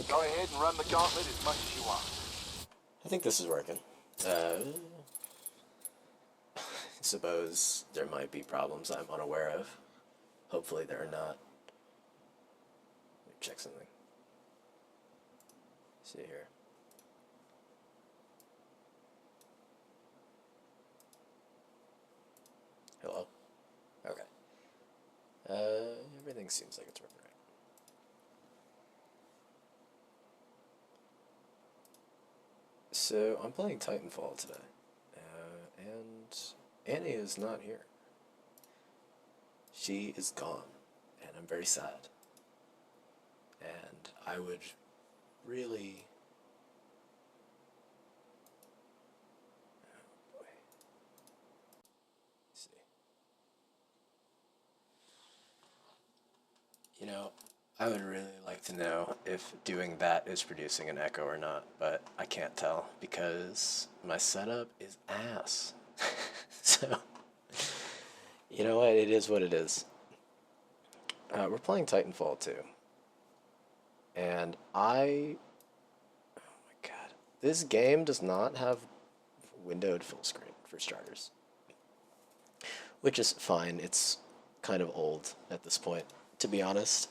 Go ahead and run the gauntlet as much as you want. I think this is working. I suppose there might be problems I'm unaware of. Hopefully there are not. Let me check something. See here. Hello? Okay. Everything seems like it's working right. So, I'm playing Titanfall today. And Annie is not here. She is gone. And I'm very sad. And I would really... Oh boy. Let's see. You know, I would really like to know if doing that is producing an echo or not, but I can't tell because my setup is ass. So, you know what? It is what it is. We're playing Titanfall 2. And oh my god. This game does not have windowed full screen, for starters. Which is fine. It's kind of old at this point, to be honest.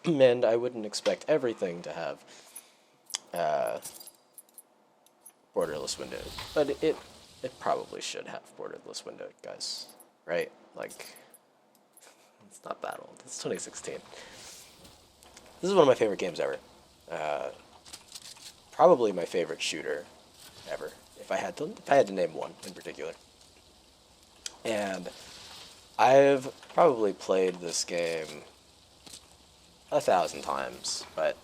And I wouldn't expect everything to have borderless windowed. But it probably should have borderless windowed, guys. Right? Like, it's not that old. It's 2016. This is one of my favorite games ever. Probably my favorite shooter ever, if I had to name one in particular. And I've probably played this game 1,000 times, but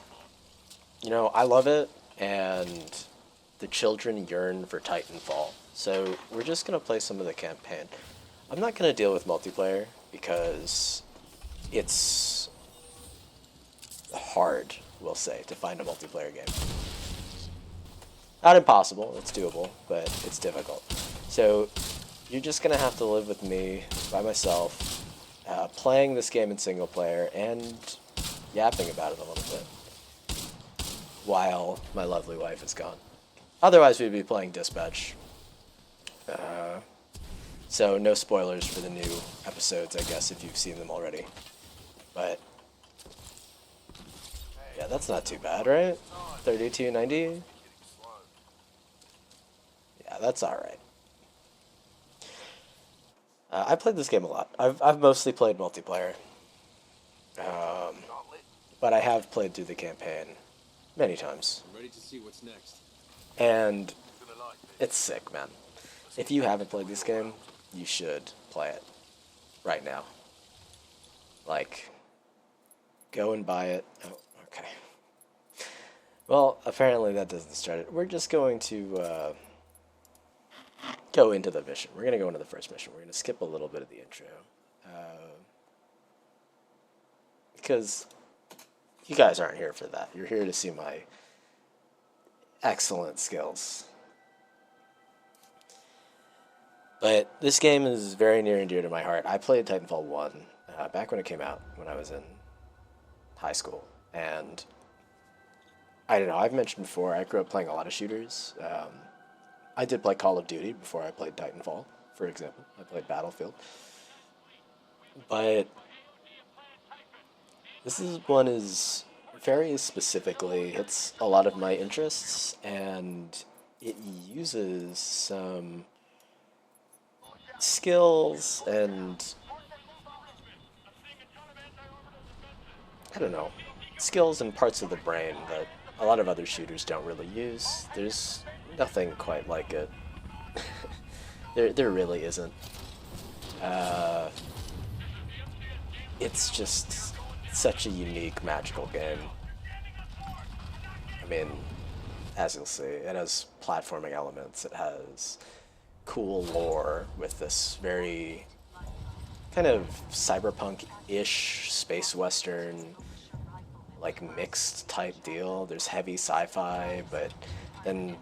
you know, I love it, and the children yearn for Titanfall. So we're just gonna play some of the campaign. I'm not gonna deal with multiplayer because it's hard, we'll say, to find a multiplayer game. Not impossible, it's doable, but it's difficult. So you're just gonna have to live with me by myself, playing this game in single player and yapping about it a little bit while my lovely wife is gone. Otherwise, we'd be playing Dispatch. So no spoilers for the new episodes, I guess, if you've seen them already. But yeah, that's not too bad, right? 3290? Yeah, that's alright. I played this game a lot. I've mostly played multiplayer. But I have played through the campaign many times. I'm ready to see what's next. And it's sick, man. If you haven't played this game, you should play it right now. Like, go and buy it. Oh, okay. Well, apparently that doesn't start it. We're just going to go into the mission. We're going to go into the first mission. We're going to skip a little bit of the intro. Because you guys aren't here for that. You're here to see my excellent skills. But this game is very near and dear to my heart. I played Titanfall 1 back when it came out, when I was in high school. And I don't know, I've mentioned before, I grew up playing a lot of shooters. I did play Call of Duty before I played Titanfall, for example. I played Battlefield. But one is very specifically hits a lot of my interests, and it uses some skills and I don't know, skills and parts of the brain that a lot of other shooters don't really use. There's nothing quite like it. There really isn't. It's just such a unique, magical game. I mean, as you'll see, it has platforming elements. It has cool lore with this very kind of cyberpunk-ish space western, like mixed type deal. There's heavy sci-fi, but then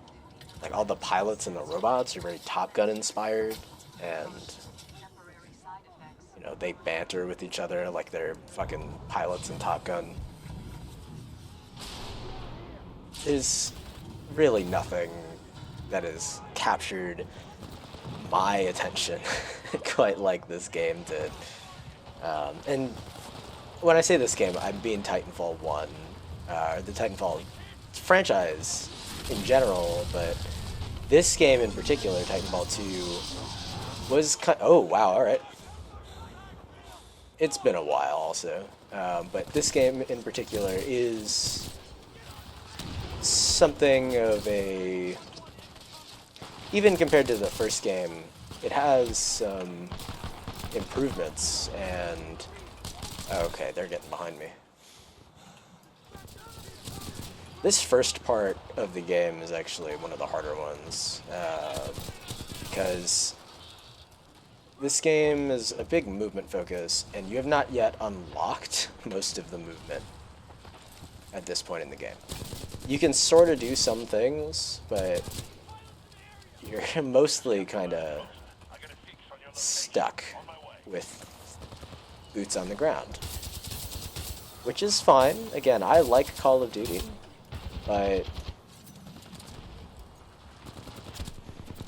like all the pilots and the robots are very Top Gun inspired, and you know, they banter with each other like they're fucking pilots in Top Gun. there's really nothing that has captured my attention quite like this game did. And when I say this game, I mean Titanfall 1, the Titanfall franchise in general, but this game in particular, Titanfall 2, was kind oh wow, alright. It's been a while also, but this game in particular is something of a, even compared to the first game, it has some improvements and, okay, they're getting behind me. This first part of the game is actually one of the harder ones, because this game is a big movement focus, and you have not yet unlocked most of the movement at this point in the game. You can sort of do some things, but you're mostly kind of stuck with boots on the ground, which is fine. Again, I like Call of Duty, but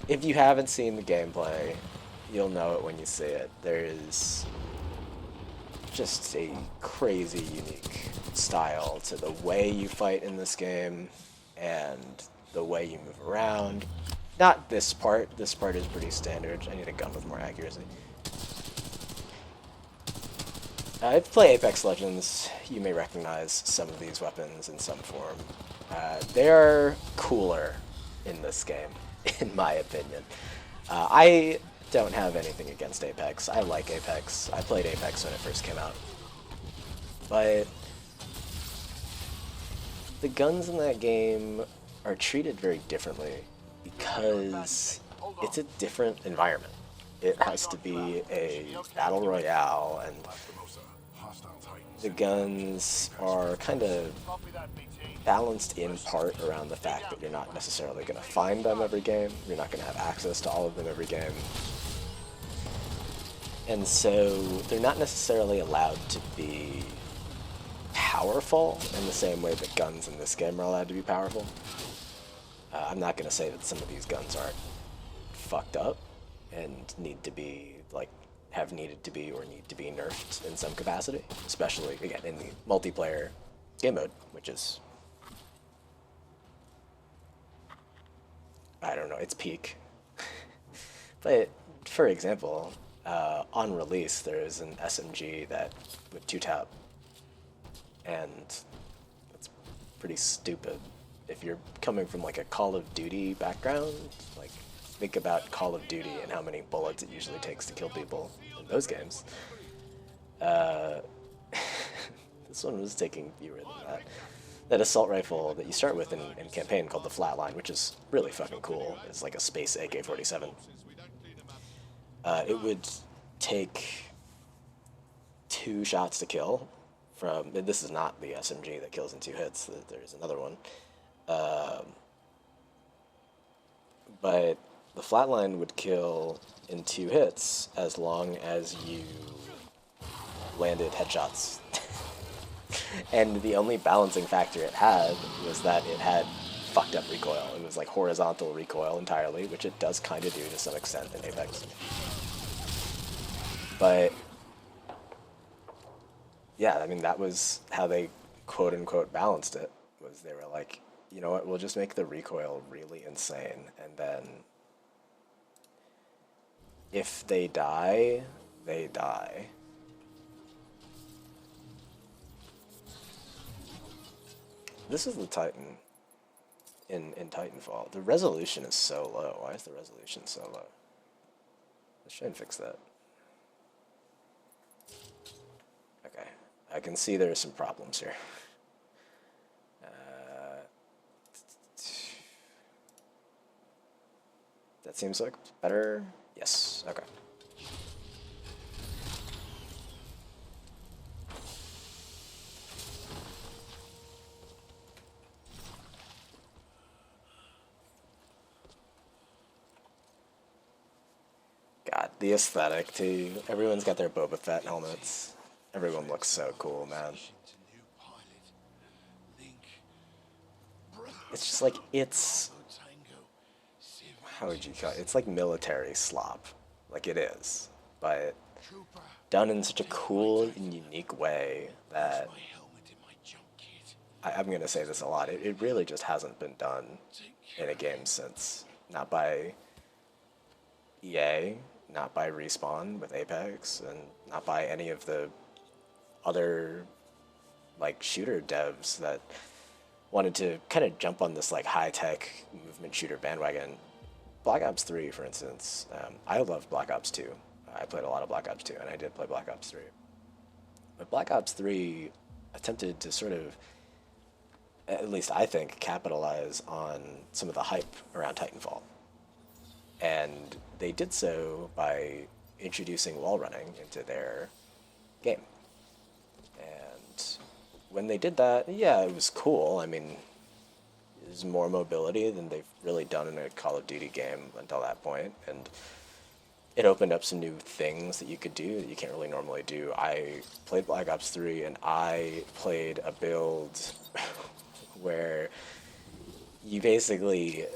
if you haven't seen the gameplay, you'll know it when you see it. There is just a crazy unique style to the way you fight in this game and the way you move around. Not this part. This part is pretty standard. I need a gun with more accuracy. If you play Apex Legends, you may recognize some of these weapons in some form. They are cooler in this game, in my opinion. I don't have anything against Apex. I like Apex. I played Apex when it first came out. But the guns in that game are treated very differently because it's a different environment. It has to be a battle royale, and the guns are kind of balanced in part around the fact that you're not necessarily going to find them every game. You're not going to have access to all of them every game. And so they're not necessarily allowed to be powerful in the same way that guns in this game are allowed to be powerful. I'm not going to say that some of these guns aren't fucked up and need to be, like, have needed to be or need to be nerfed in some capacity, especially, again, in the multiplayer game mode, which is, I don't know, it's peak. But, for example, on release, there is an SMG that with 2-tap, and it's pretty stupid. If you're coming from like a Call of Duty background, like think about Call of Duty and how many bullets it usually takes to kill people in those games. This one was taking fewer than that. That assault rifle that you start with in campaign called the Flatline, which is really fucking cool. It's like a space AK-47. It would take 2 shots to kill from, this is not the SMG that kills in 2 hits, there's another one. But the Flatline would kill in 2 hits as long as you landed headshots. And the only balancing factor it had was that it had fucked up recoil. It was like horizontal recoil entirely, which it does kind of do to some extent in Apex. But yeah, I mean, that was how they quote-unquote balanced it, was they were like, you know what, we'll just make the recoil really insane, and then if they die, they die. This is the Titan in Titanfall. The resolution is so low. Why is the resolution so low? Let's try and fix that. Okay, I can see there are some problems here. That seems like better. Yes, okay. God, the aesthetic too. Everyone's got their Boba Fett helmets. Everyone looks so cool, man. it's just like, it's, how would you call it? It's like military slop. Like it is. But done in such a cool and unique way that I'm going to say this a lot. It really just hasn't been done in a game since. Not by EA, not by Respawn with Apex, and not by any of the other like shooter devs that wanted to kind of jump on this like high-tech movement shooter bandwagon. Black Ops 3, for instance, I loved Black Ops 2. I played a lot of Black Ops 2, and I did play Black Ops 3. But Black Ops 3 attempted to sort of, at least I think, capitalize on some of the hype around Titanfall. And they did so by introducing wall running into their game. And when they did that, yeah, it was cool. I mean, it was more mobility than they've really done in a Call of Duty game until that point. And it opened up some new things that you could do that you can't really normally do. I played Black Ops 3, and I played a build where you basically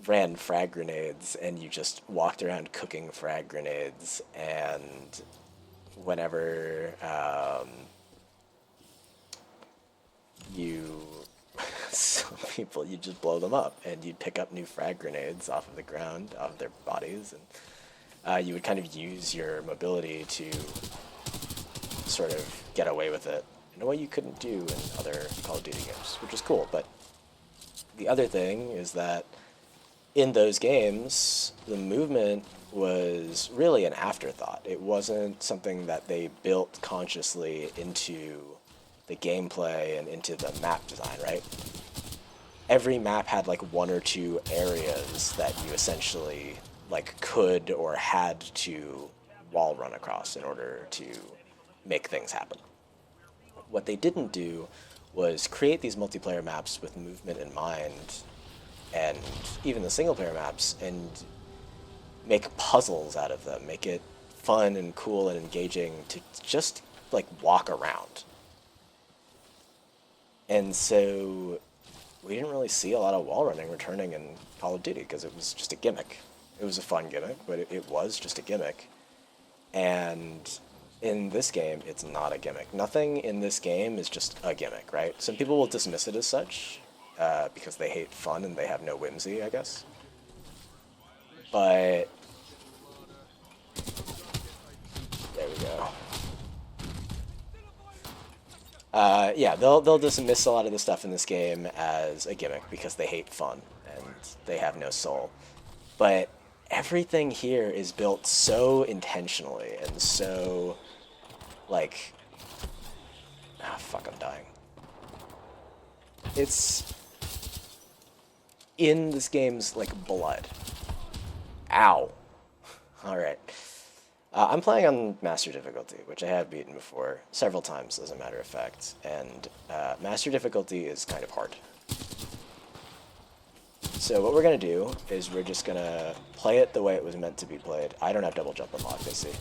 ran frag grenades and you just walked around cooking frag grenades, and whenever you some people, you just blow them up and you'd pick up new frag grenades off of the ground, off of their bodies, and you would kind of use your mobility to sort of get away with it in a way you couldn't do in other Call of Duty games, which is cool. But the other thing is that in those games, the movement was really an afterthought. It wasn't something that they built consciously into the gameplay and into the map design, right? Every map had like one or two areas that you essentially like could or had to wall run across in order to make things happen. What they didn't do was create these multiplayer maps with movement in mind, and even the single player maps, and make puzzles out of them, make it fun and cool and engaging to just like walk around. And so we didn't really see a lot of wall running returning in Call of Duty because it was just a gimmick. It was a fun gimmick, but it was just a gimmick. And in this game, it's not a gimmick. Nothing in this game is just a gimmick, right? Some people will dismiss it as such because they hate fun and they have no whimsy, I guess. But there we go. Yeah, they'll dismiss a lot of the stuff in this game as a gimmick because they hate fun and they have no soul. But everything here is built so intentionally and so, like, fuck, I'm dying. It's in this game's, like, blood. Ow. Alright. I'm playing on Master Difficulty, which I have beaten before, several times as a matter of fact, and Master Difficulty is kind of hard. So what we're going to do is we're just going to play it the way it was meant to be played. I don't have double jump unlocked, I see.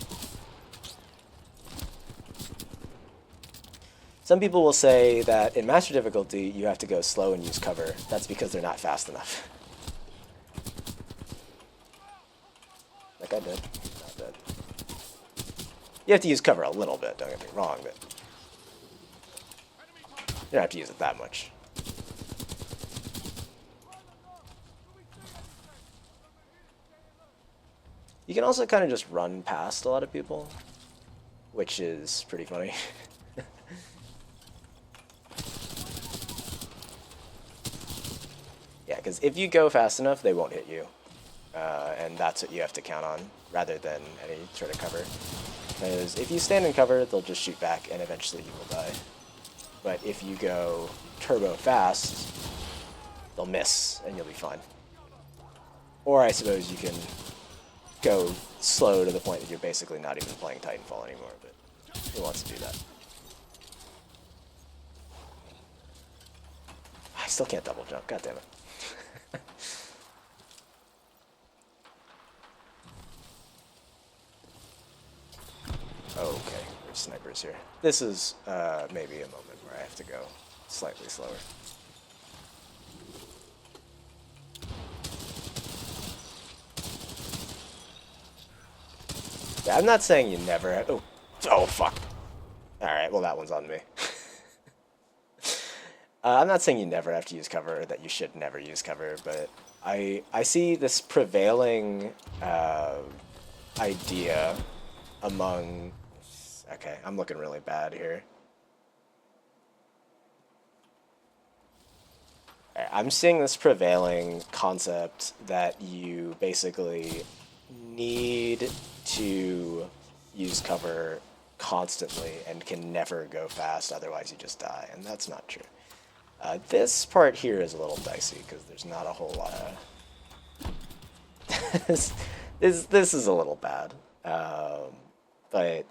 Some people will say that in Master Difficulty you have to go slow and use cover. That's because they're not fast enough. Like I did. Not dead. You have to use cover a little bit, don't get me wrong, but you don't have to use it that much. You can also kind of just run past a lot of people, which is pretty funny. Yeah, because if you go fast enough, they won't hit you. And that's what you have to count on, rather than any sort of cover. Because if you stand in cover, they'll just shoot back, and eventually you will die. But if you go turbo fast, they'll miss, and you'll be fine. Or I suppose you can go slow to the point that you're basically not even playing Titanfall anymore, but who wants to do that? I still can't double jump, god damn it. Okay, there's snipers here. This is maybe a moment where I have to go slightly slower. Yeah, I'm not saying you never. Oh fuck. All right, well that one's on me. I'm not saying you never have to use cover, or that you should never use cover, but I see this prevailing idea among. Okay, I'm looking really bad here. I'm seeing this prevailing concept that you basically need to use cover constantly and can never go fast, otherwise you just die, and that's not true. This part here is a little dicey because there's not a whole lot of... this is a little bad, but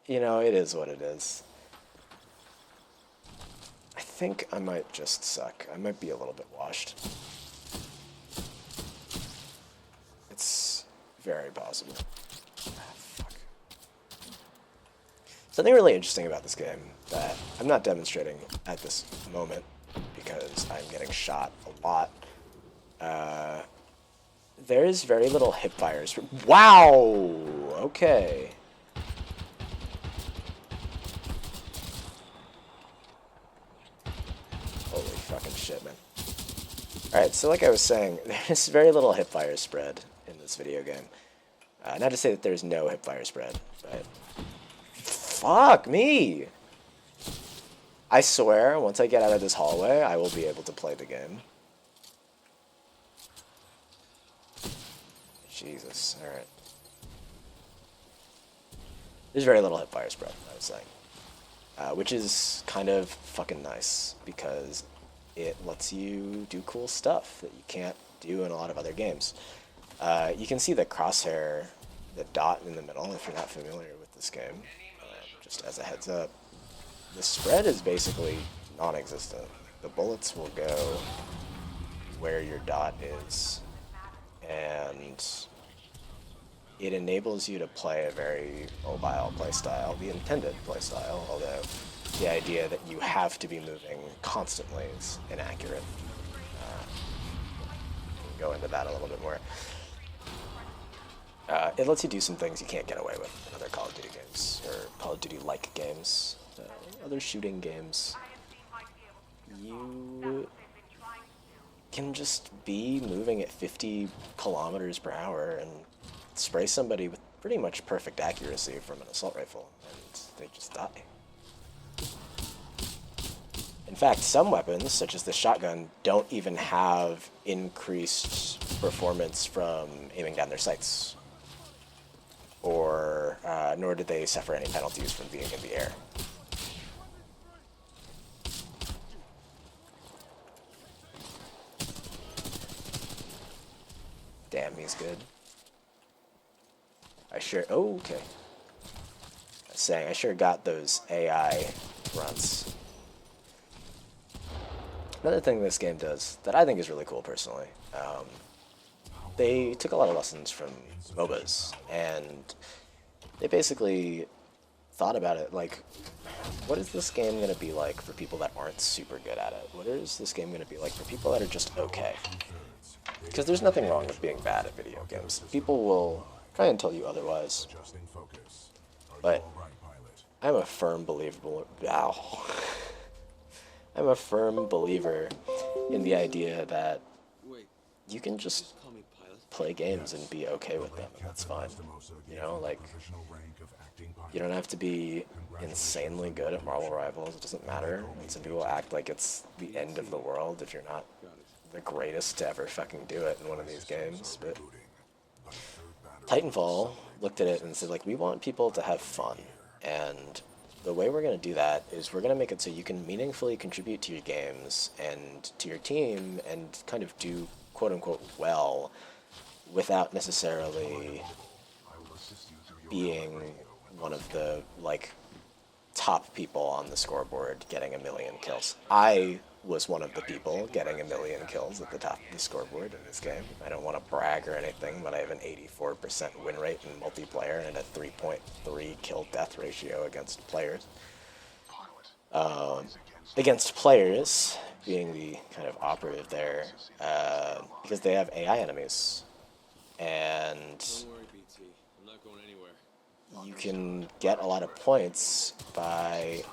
you know, it is what it is. I think I might just suck. I might be a little bit washed. It's very possible. Fuck. Something really interesting about this game that I'm not demonstrating at this moment because I'm getting shot a lot. There's very little hip fires. Wow! Okay. Holy fucking shit, man. Alright, so like I was saying, there's very little hipfire spread in this video game. Not to say that there's no hipfire spread, but... Fuck me! I swear, once I get out of this hallway, I will be able to play the game. Jesus, alright. There's very little hipfire spread, I was saying. Which is kind of fucking nice, because it lets you do cool stuff that you can't do in a lot of other games. You can see the crosshair, the dot in the middle, if you're not familiar with this game. Just as a heads up, the spread is basically non-existent. The bullets will go where your dot is, and it enables you to play a very mobile playstyle, the intended playstyle, although the idea that you have to be moving constantly is inaccurate. We'll go into that a little bit more. It lets you do some things you can't get away with in other Call of Duty games, or Call of Duty-like games, other shooting games. You can just be moving at 50 kilometers per hour and spray somebody with pretty much perfect accuracy from an assault rifle, and they just die. In fact, some weapons, such as the shotgun, don't even have increased performance from aiming down their sights, or nor did they suffer any penalties from being in the air. Damn, he's good. Oh, okay. I was saying, I sure got those AI runs. Another thing this game does that I think is really cool personally, they took a lot of lessons from MOBAs, and they basically thought about it like, what is this game going to be like for people that aren't super good at it? What is this game going to be like for people that are just okay? Because there's nothing wrong with being bad at video games. People will try and tell you otherwise. But I'm a firm believer. Wow. I'm a firm believer in the idea that you can just play games and be okay with them, and that's fine. You know, like, you don't have to be insanely good at Marvel Rivals. It doesn't matter. And some people act like it's the end of the world if you're not the greatest to ever fucking do it in one of these games. But Titanfall looked at it and said, like, we want people to have fun, and the way we're going to do that is we're going to make it so you can meaningfully contribute to your games and to your team and kind of do quote-unquote well without necessarily being one of the, like, top people on the scoreboard getting 1,000,000 kills. I was one of the people getting 1,000,000 kills at the top of the scoreboard in this game. I don't want to brag or anything, but I have an 84% win rate in multiplayer and a 3.3 kill death ratio against players. Against players being the kind of operative there, because they have AI enemies. And you can get a lot of points by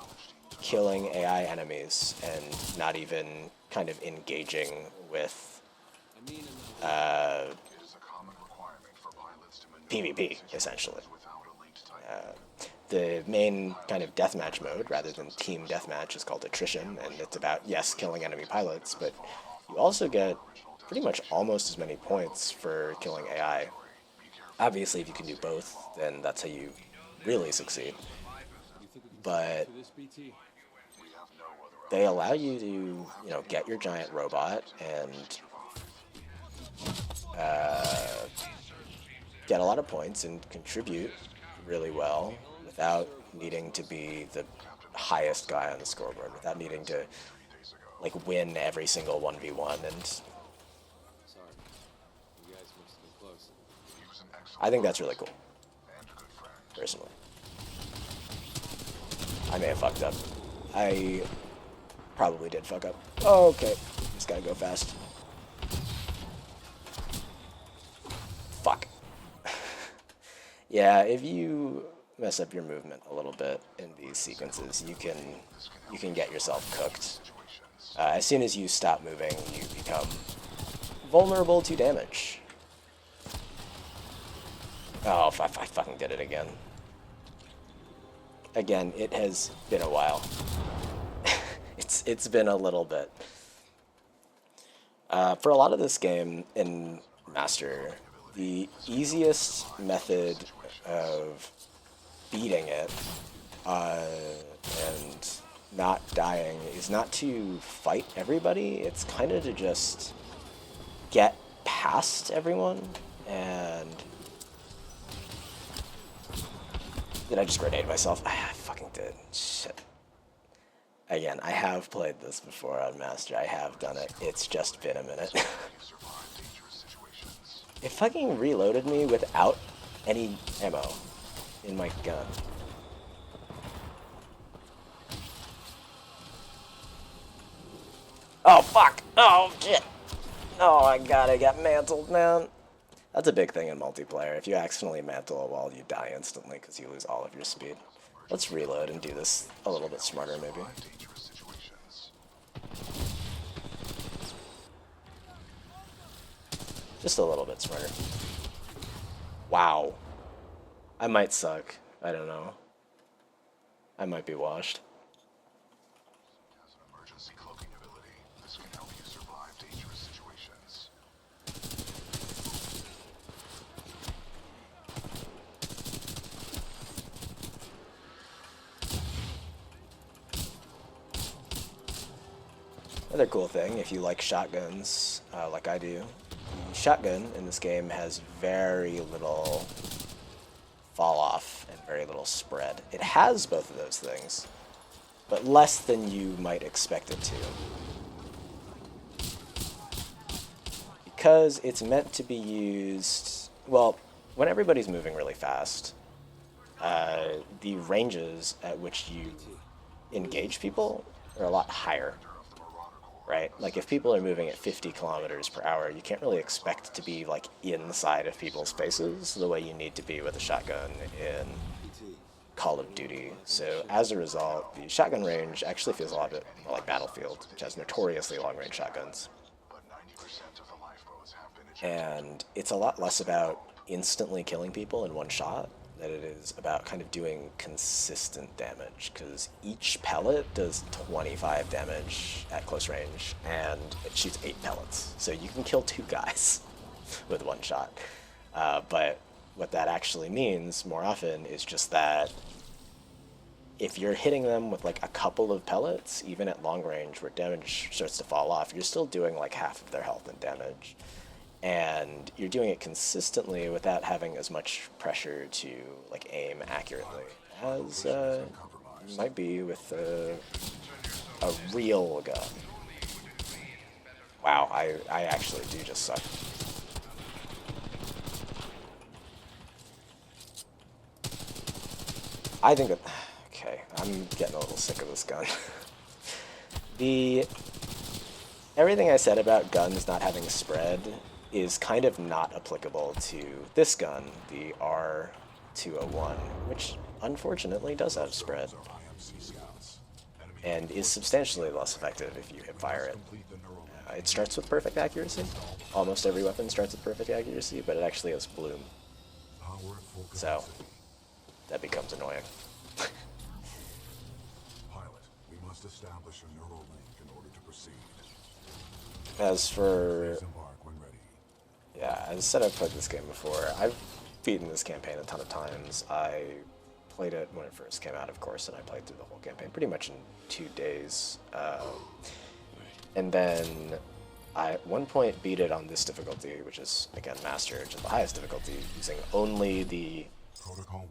killing AI enemies and not even kind of engaging with PvP, essentially. The main kind of deathmatch mode, rather than team deathmatch, is called attrition, and it's about, yes, killing enemy pilots, but you also get pretty much almost as many points for killing AI. Obviously, if you can do both, then that's how you really succeed. But they allow you to, get your giant robot and get a lot of points and contribute really well without needing to be the highest guy on the scoreboard, without needing to like win every single 1v1. And I think that's really cool, personally. I may have fucked up. I probably did fuck up. Oh, okay. Just gotta go fast. Fuck. Yeah, if you mess up your movement a little bit in these sequences, you can get yourself cooked. As soon as you stop moving, you become vulnerable to damage. Oh, I fucking did it again. Again, it has been a while. It's been a little bit. For a lot of this game in Master, the easiest method of beating it and not dying is not to fight everybody. It's kind of to just get past everyone. And did I just grenade myself? I fucking did. Shit. Again, I have played this before on Master. I have done it. It's just been a minute. It fucking reloaded me without any ammo in my gun. Oh, fuck! Oh, shit! Oh, I got mantled, man. That's a big thing in multiplayer. If you accidentally mantle a wall, you die instantly because you lose all of your speed. Let's reload and do this a little bit smarter, maybe. Just a little bit smarter. Wow. I might suck. I don't know. I might be washed. Another cool thing, if you like shotguns, like I do, the shotgun in this game has very little fall off and very little spread. It has both of those things, but less than you might expect it to. Because it's meant to be used, well, when everybody's moving really fast, the ranges at which you engage people are a lot higher. Right? Like, if people are moving at 50 kilometers per hour, you can't really expect to be, like, inside of people's faces the way you need to be with a shotgun in Call of Duty. So, as a result, the shotgun range actually feels a lot bit more like Battlefield, which has notoriously long-range shotguns. And it's a lot less about instantly killing people in one shot than it is about kind of doing consistent damage, because each pellet does 25 damage at close range, and it shoots 8 pellets. So you can kill 2 guys with one shot. But what that actually means more often is just that if you're hitting them with like a couple of pellets, even at long range where damage starts to fall off, you're still doing like half of their health and damage. And you're doing it consistently without having as much pressure to like aim accurately as you might be with a real gun. Wow, I actually do just suck. I think that... Okay, I'm getting a little sick of this gun. Everything I said about guns not having spread is kind of not applicable to this gun, the 201, which unfortunately does have spread, and is substantially less effective if you hip fire it. It starts with perfect accuracy. Almost every weapon starts with perfect accuracy, but it actually has bloom. So that becomes annoying. Pilot, we must establish a neural link in order to proceed. As for... Disembark when ready. Yeah, as I said, I've played this game before. I've beaten this campaign a ton of times. I played it when it first came out, of course, and I played through the whole campaign pretty much in 2 days. And then I at one point beat it on this difficulty, which is, again, Master, which is the highest difficulty, using only the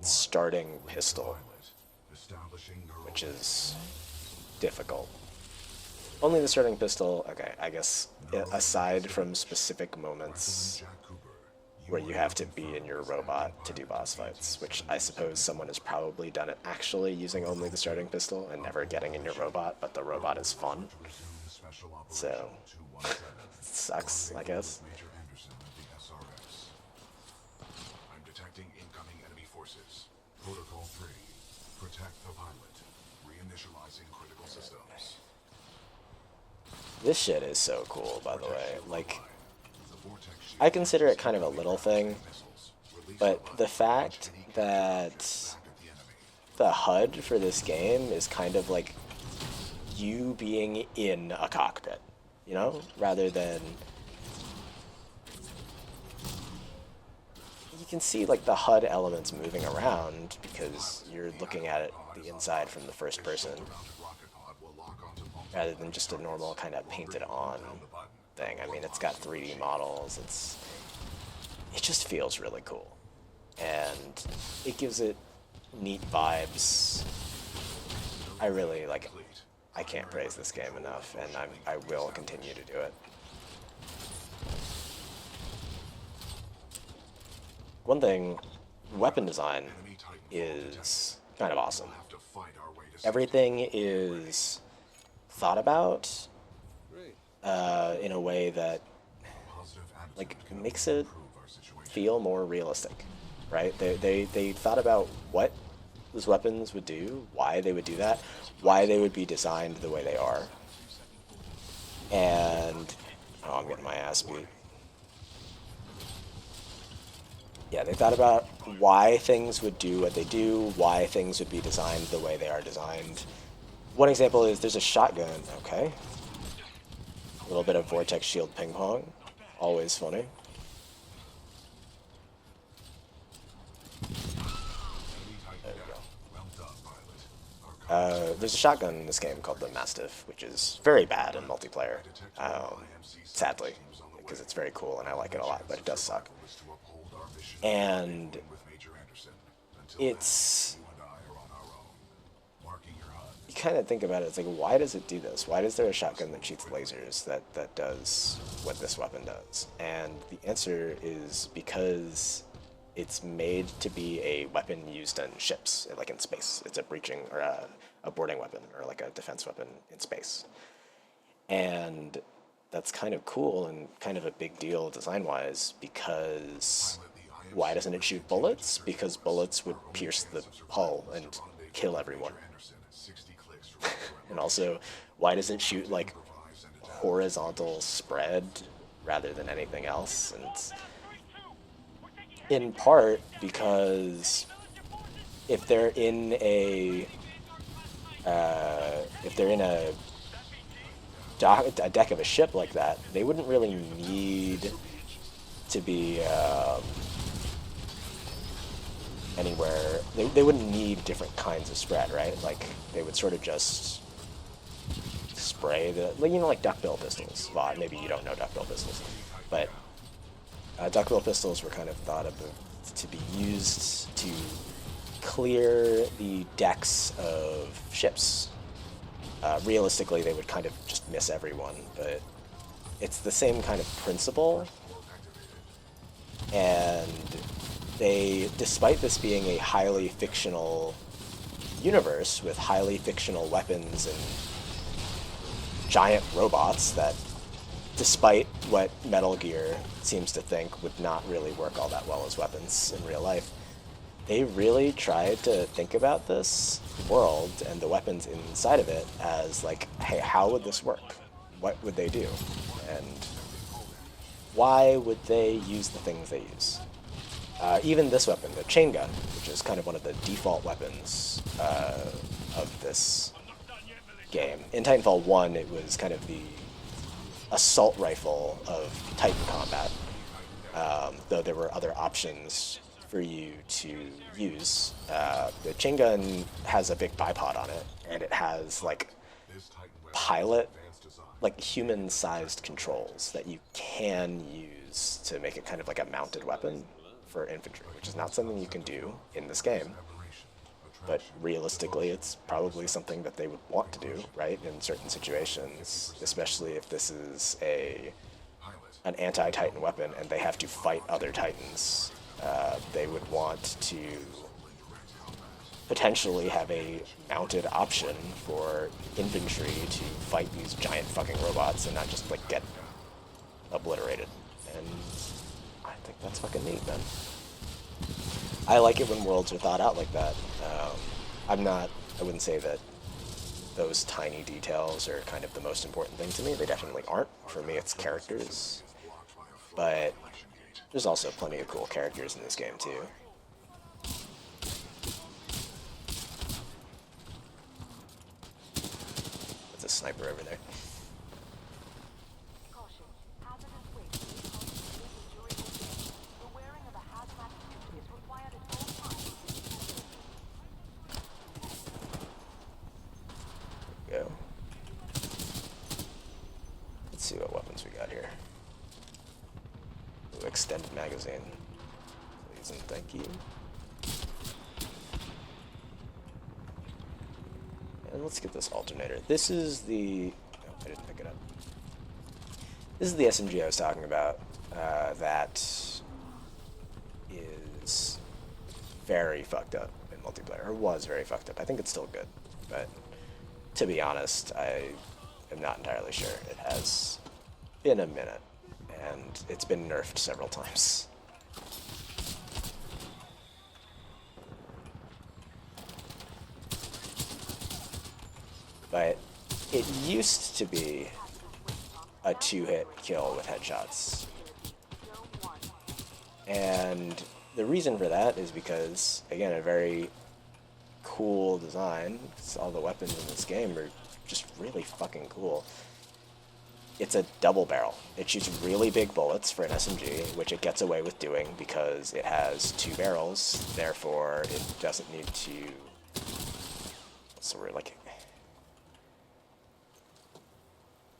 starting pistol, which is difficult. Only the starting pistol, okay, I guess, aside from specific moments where you have to be in your robot to do boss fights, which I suppose someone has probably done it actually using only the starting pistol and never getting in your robot, but the robot is fun. So, sucks, I guess. I'm detecting incoming enemy forces. Protocol 3. Protect the pilot. Reinitializing critical systems. This shit is so cool, by the way. Like, I consider it kind of a little thing, but the fact that the HUD for this game is kind of like you being in a cockpit, you know, rather than... You can see like the HUD elements moving around because you're looking at it the inside from the first person, rather than just a normal kind of painted on thing. I mean, it's got 3D models. It just feels really cool, and it gives it neat vibes. I really like it. I can't praise this game enough, and I will continue to do it. One thing, weapon design is kind of awesome. Everything is thought about in a way that like makes it feel more realistic, right? They thought about what those weapons would do, why they would do that, why they would be designed the way they are. And oh, I'm getting my ass beat. Yeah, they thought about why things would do what they do, why things would be designed the way they are designed. One example is there's a shotgun, okay? A little bit of vortex shield ping pong, always funny. There we go. There's a shotgun in this game called the Mastiff, which is very bad in multiplayer, sadly, because it's very cool and I like it a lot, but it does suck. And it's... You kind of think about it, it's like, why does it do this? Why is there a shotgun that shoots lasers that does what this weapon does? And the answer is because it's made to be a weapon used on ships, like in space. It's a breaching or a boarding weapon or like a defense weapon in space. And that's kind of cool and kind of a big deal design-wise, because why doesn't it shoot bullets? Because bullets would pierce the hull and kill everyone. And also, why does it shoot like horizontal spread rather than anything else? And in part because if they're in a deck of a ship like that, they wouldn't really need to be anywhere. They wouldn't need different kinds of spread, right? Like they would sort of just spray the, like, you know, like duckbill pistols. Well, maybe you don't know duckbill pistols, but duckbill pistols were kind of thought of to be used to clear the decks of ships. Realistically, they would kind of just miss everyone, but it's the same kind of principle. And they, despite this being a highly fictional universe with highly fictional weapons and giant robots that, despite what Metal Gear seems to think, would not really work all that well as weapons in real life, they really tried to think about this world and the weapons inside of it as like, hey, how would this work? What would they do? And why would they use the things they use? Even this weapon, the chain gun, which is kind of one of the default weapons of this game. In Titanfall 1, it was kind of the assault rifle of Titan combat, though there were other options for you to use. The chain gun has a big bipod on it, and it has like pilot, like human-sized controls that you can use to make it kind of like a mounted weapon for infantry, which is not something you can do in this game. But realistically, it's probably something that they would want to do, right, in certain situations, especially if this is an anti-Titan weapon and they have to fight other Titans. They would want to potentially have a mounted option for infantry to fight these giant fucking robots and not just, like, get obliterated. And I think that's fucking neat, man. I like it when worlds are thought out like that. I wouldn't say that those tiny details are kind of the most important thing to me. They definitely aren't. For me, it's characters. But there's also plenty of cool characters in this game, too. There's a sniper over there. Go. Let's see what weapons we got here. Ooh, extended magazine. Please and thank you. And let's get this alternator. This is the... Oh, I didn't pick it up. This is the SMG I was talking about. That is very fucked up in multiplayer. Or was very fucked up. I think it's still good, but... To be honest, I am not entirely sure. It has been a minute, and it's been nerfed several times. But it used to be a two-hit kill with headshots. And the reason for that is because, again, a very cool design. All the weapons in this game are just really fucking cool. It's a double barrel. It shoots really big bullets for an SMG, which it gets away with doing because it has two barrels. Therefore, it doesn't need to. So we're like,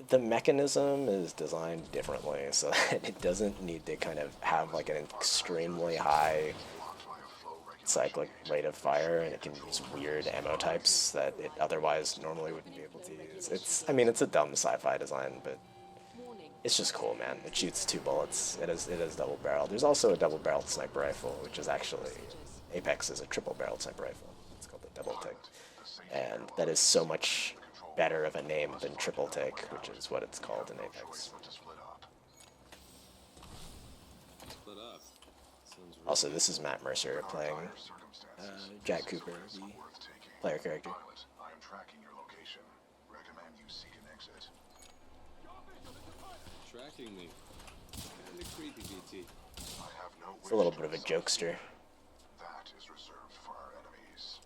the mechanism is designed differently, so that it doesn't need to kind of have like an extremely high cyclic rate of fire, and it can use weird ammo types that it otherwise normally wouldn't be able to use. I mean, it's a dumb sci-fi design, but it's just cool, man. It shoots two bullets. It is double barrel. There's also a double barreled sniper rifle, which is actually Apex is a triple barreled sniper rifle. It's called the double tick, and that is so much better of a name than triple tick, which is what it's called in Apex. Also, this is Matt Mercer playing Jack Cooper, the player character. I am tracking your location. Recommend you seek an exit. Tracking me. Kinda creepy, BT. I have no It's a little bit of a jokester. That is reserved for our enemies.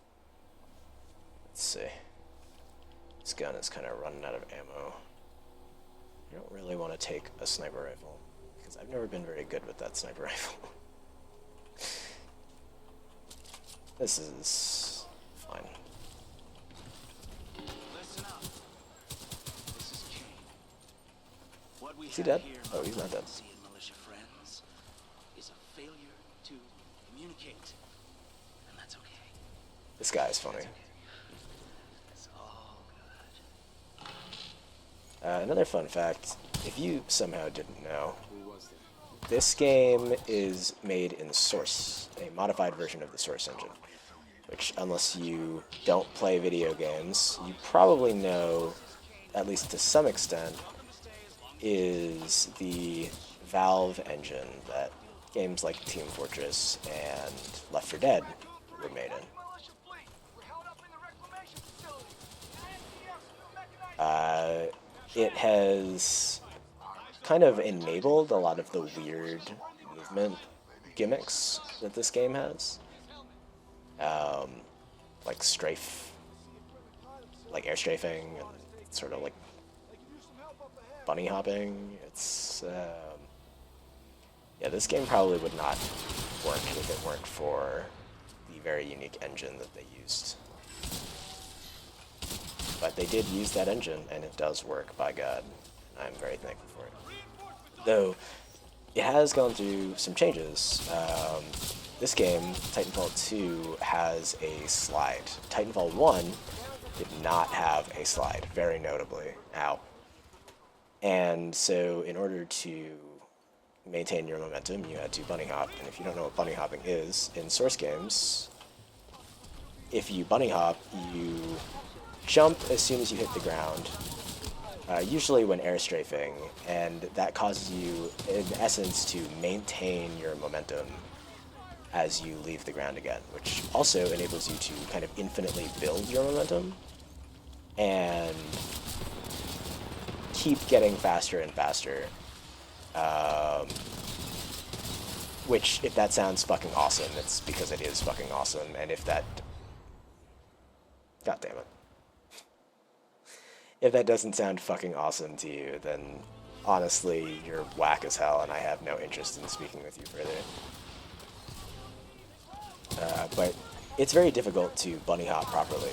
Let's see. This gun is kind of running out of ammo. I don't really want to take a sniper rifle, because I've never been very good with that sniper rifle. This is fine. Listen up. This is Kane. What we Is he have dead? here, Oh, he's not dead. militancy and militia friends, is a failure to communicate. And that's okay. This guy is funny. It's all good. Another fun fact, if you somehow didn't know, Who was that? this game is made in Source, a modified version of the Source engine, which, unless you don't play video games, you probably know, at least to some extent, is the Valve engine that games like Team Fortress and Left 4 Dead were made in. It has kind of enabled a lot of the weird movement gimmicks that this game has. Like strafe, like air strafing, and sort of like bunny hopping. It's, yeah, this game probably would not work if it weren't for the very unique engine that they used. But they did use that engine, and it does work, by God. I'm very thankful for it. Though, it has gone through some changes. This game, Titanfall 2, has a slide. Titanfall 1 did not have a slide, very notably. Ow. And so, in order to maintain your momentum, you had to bunny hop. And if you don't know what bunny hopping is, in Source games, if you bunny hop, you jump as soon as you hit the ground, usually when air strafing, and that causes you, in essence, to maintain your momentum as you leave the ground again, which also enables you to kind of infinitely build your momentum and keep getting faster and faster. Which, if that sounds fucking awesome, it's because it is fucking awesome, and if that... God damn it. If that doesn't sound fucking awesome to you, then honestly, you're whack as hell, and I have no interest in speaking with you further. But it's very difficult to bunny hop properly,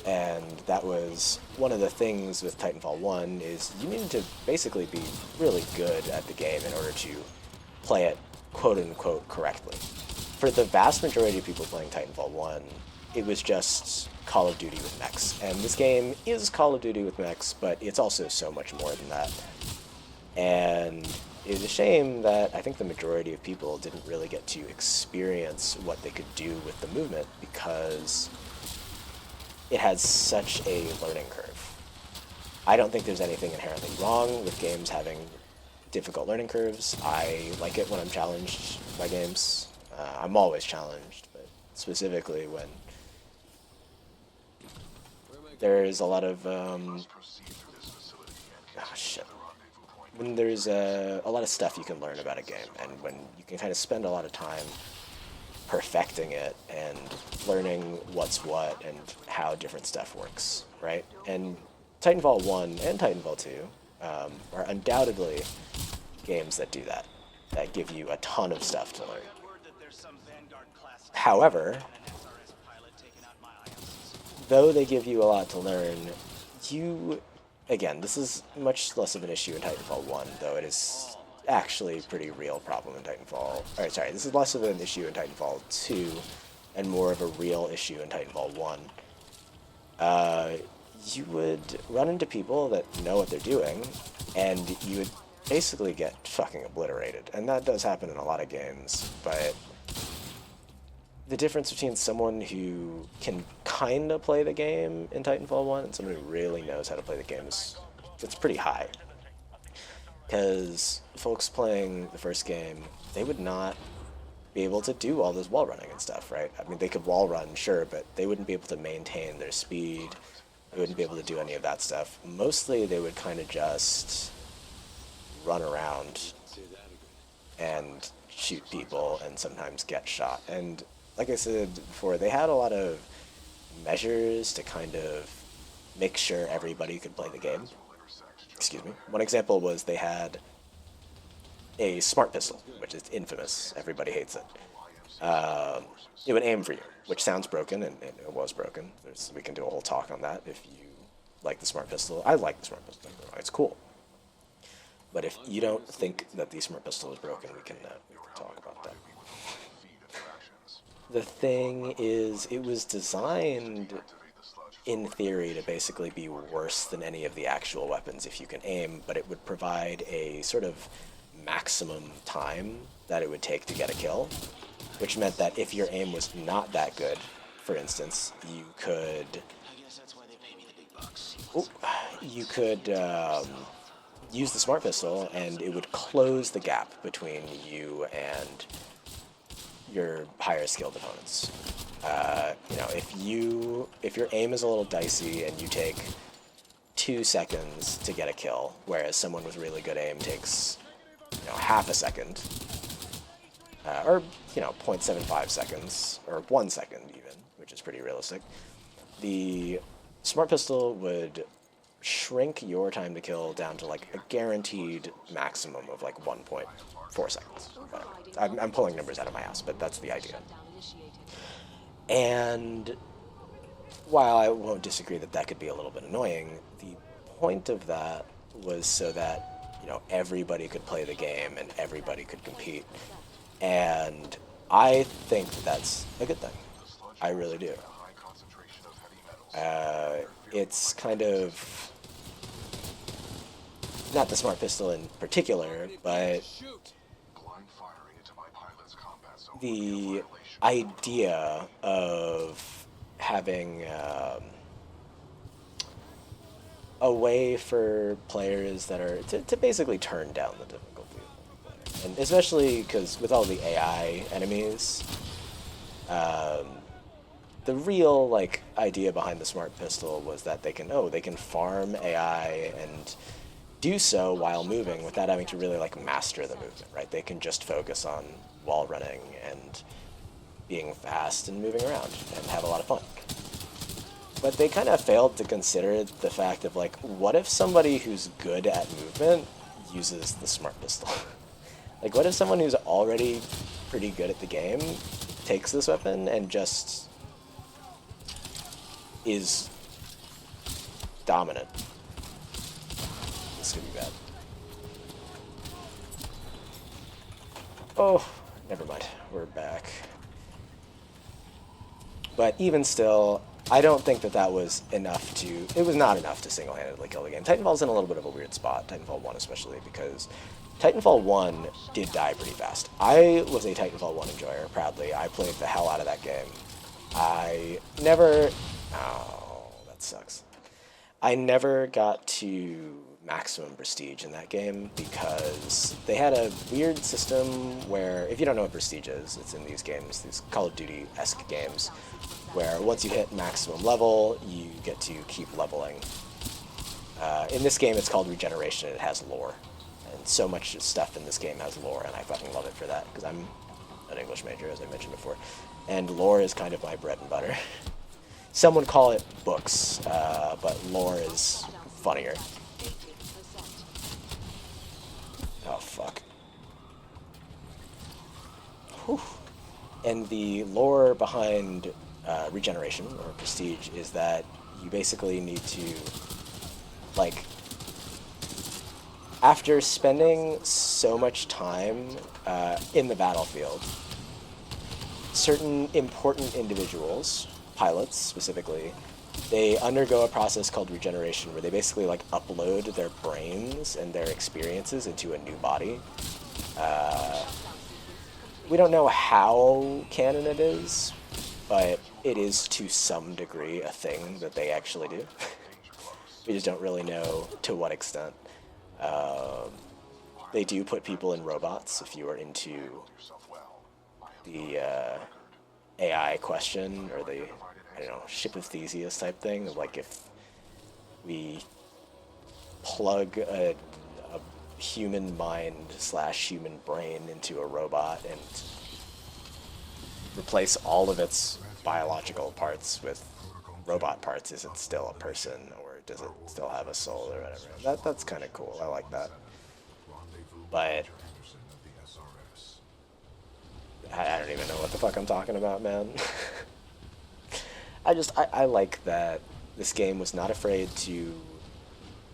and that was one of the things with Titanfall 1, is you needed to basically be really good at the game in order to play it quote-unquote correctly. For the vast majority of people playing Titanfall 1, it was just Call of Duty with mechs. And this game is Call of Duty with mechs, but it's also so much more than that. And it is a shame that I think the majority of people didn't really get to experience what they could do with the movement, because it has such a learning curve. I don't think there's anything inherently wrong with games having difficult learning curves. I like it when I'm challenged by games. I'm always challenged, but specifically when there's a lot of, when there's a lot of stuff you can learn about a game, and when you can kind of spend a lot of time perfecting it and learning what's what and how different stuff works, right? And Titanfall 1 and Titanfall 2 are undoubtedly games that do that, that give you a ton of stuff to learn. However, though they give you a lot to learn, again, this is much less of an issue in Titanfall 1, though it is actually a pretty real problem in Titanfall... this is less of an issue in Titanfall 2, and more of a real issue in Titanfall 1. You would run into people that know what they're doing, and you would basically get fucking obliterated. And that does happen in a lot of games, but the difference between someone who can kind of play the game in Titanfall 1 and someone who really knows how to play the game it's pretty high. Because folks playing the first game, they would not be able to do all this wall running and stuff, right? I mean, they could wall run, sure, but they wouldn't be able to maintain their speed. They wouldn't be able to do any of that stuff. Mostly, they would kind of just run around and shoot people and sometimes get shot. And like I said before, they had a lot of measures to kind of make sure everybody could play the game. Excuse me. One example was they had a smart pistol, which is infamous. Everybody hates it. It would aim for you, which sounds broken, and it was broken. We can do a whole talk on that if you like the smart pistol. I like the smart pistol. It's cool. But if you don't think that the smart pistol is broken, we can talk about that. The thing is, it was designed, in theory, to basically be worse than any of the actual weapons if you can aim, but it would provide a sort of maximum time that it would take to get a kill, which meant that if your aim was not that good, for instance, you could... use the smart pistol, and it would close the gap between you and your higher skilled opponents. You know, if your aim is a little dicey and you take 2 seconds to get a kill, whereas someone with really good aim takes, you know, half a second, or, you know, 0.75 seconds, or 1 second even, which is pretty realistic, the Smart Pistol would shrink your time to kill down to like a guaranteed maximum of like 1.4 seconds. Whatever. I'm pulling numbers out of my ass, but that's the idea. And while I won't disagree that that could be a little bit annoying, the point of that was so that, you know, everybody could play the game and everybody could compete. And I think that's a good thing. I really do. It's kind of, not the Smart Pistol in particular, but the idea of having a way for players that are to basically turn down the difficulty, and especially because with all the AI enemies, the real like idea behind the Smart Pistol was that they can farm AI and do so while moving without having to really like master the movement, right? They can just focus on wall running and being fast and moving around and have a lot of fun. But they kind of failed to consider the fact of like, what if somebody who's good at movement uses the Smart Pistol? Like, what if someone who's already pretty good at the game takes this weapon and just is dominant? This could be bad. Oh, never mind. We're back. But even still, I don't think that that was enough to... It was not enough to single-handedly kill the game. Titanfall's in a little bit of a weird spot, Titanfall 1 especially, because Titanfall 1 did die pretty fast. I was a Titanfall 1 enjoyer, proudly. I played the hell out of that game. I never... Oh, that sucks. I never got to maximum prestige in that game because they had a weird system where, if you don't know what prestige is, it's in these games, these Call of Duty-esque games, where once you hit maximum level, you get to keep leveling. In this game, it's called regeneration, and it has lore. And so much stuff in this game has lore, and I fucking love it for that, because I'm an English major, as I mentioned before. And lore is kind of my bread and butter. Some would call it books, but lore is funnier. Oh, fuck. Whew. And the lore behind regeneration, or prestige, is that you basically need to, like, after spending so much time in the battlefield, certain important individuals, pilots specifically, they undergo a process called regeneration where they basically like upload their brains and their experiences into a new body. We don't know how canon it is, but it is to some degree a thing that they actually do. We just don't really know to what extent. They do put people in robots if you are into the AI question, or the, I don't know, Ship of Theseus type thing, of like if we plug a human mind / human brain into a robot and replace all of its biological parts with robot parts, is it still a person, or does it still have a soul or whatever? That's kind of cool. I like that. But I don't even know what the fuck I'm talking about, man. I like that this game was not afraid to...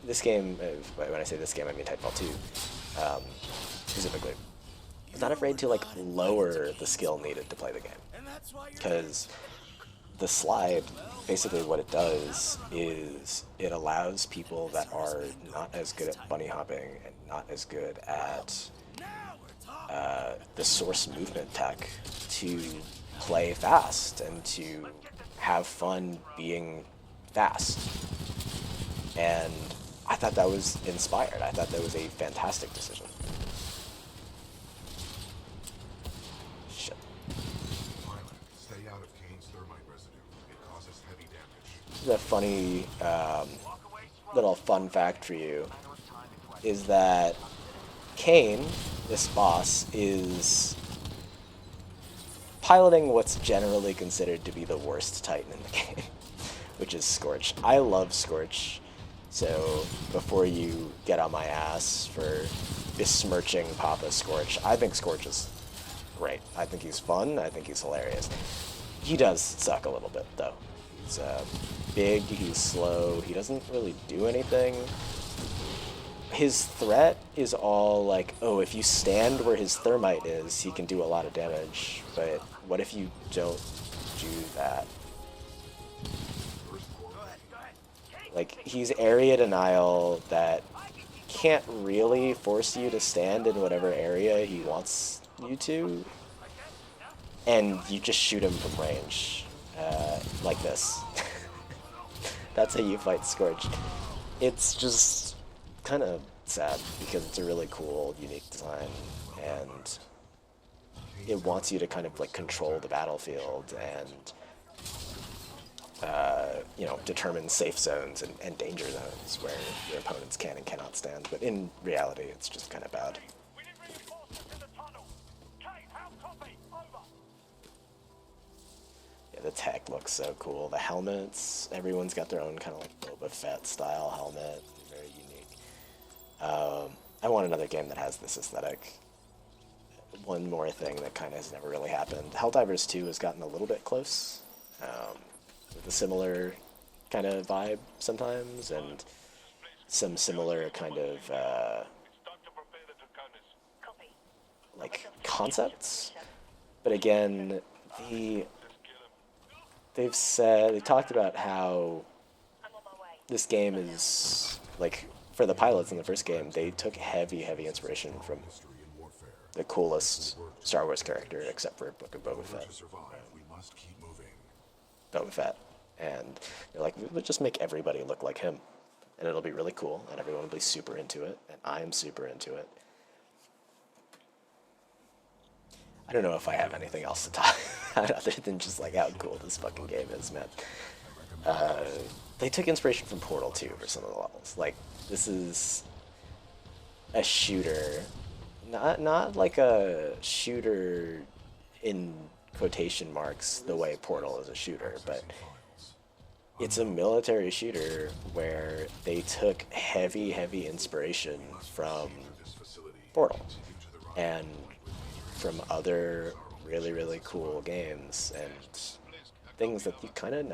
This game, when I say this game, I mean Titanfall 2, specifically, was not afraid to, like, lower the skill needed to play the game. Because the slide, basically what it does is it allows people that are not as good at bunny hopping and not as good at the source movement tech to play fast and to have fun being fast. And I thought that was inspired. I thought that was a fantastic decision. Shit. the funny little fun fact for you is that Kane, this boss, is piloting what's generally considered to be the worst Titan in the game, which is Scorch. I love Scorch, so before you get on my ass for besmirching Papa Scorch, I think Scorch is great. I think he's fun, I think he's hilarious. He does suck a little bit, though. He's big, he's slow, he doesn't really do anything. His threat is all like, oh, if you stand where his thermite is, he can do a lot of damage, but what if you don't do that? Like, he's area denial that can't really force you to stand in whatever area he wants you to, and you just shoot him from range, like this. That's how you fight Scorch. It's just kind of sad because it's a really cool, unique design, and it wants you to kind of like control the battlefield and you know, determine safe zones and danger zones where your opponents can and cannot stand. But in reality, it's just kind of bad. Yeah, the tech looks so cool. The helmets, everyone's got their own kind of like Boba Fett style helmet. Very unique. I want another game that has this aesthetic. One more thing that kind of has never really happened. Helldivers 2 has gotten a little bit close, with a similar kind of vibe sometimes, and some similar kind of like concepts. But again, they talked about how this game is like, for the pilots in the first game, they took heavy inspiration from the coolest Star Wars character, except for Book of Boba Fett. Boba Fett. And they're like, we'll just make everybody look like him, and it'll be really cool, and everyone will be super into it, and I'm super into it. I don't know if I have anything else to talk about other than just like how cool this fucking game is, man. They took inspiration from Portal 2 for some of the levels. Like, this is a shooter, not like a shooter in quotation marks the way Portal is a shooter, but it's a military shooter where they took heavy inspiration from Portal and from other really cool games and things that you kind of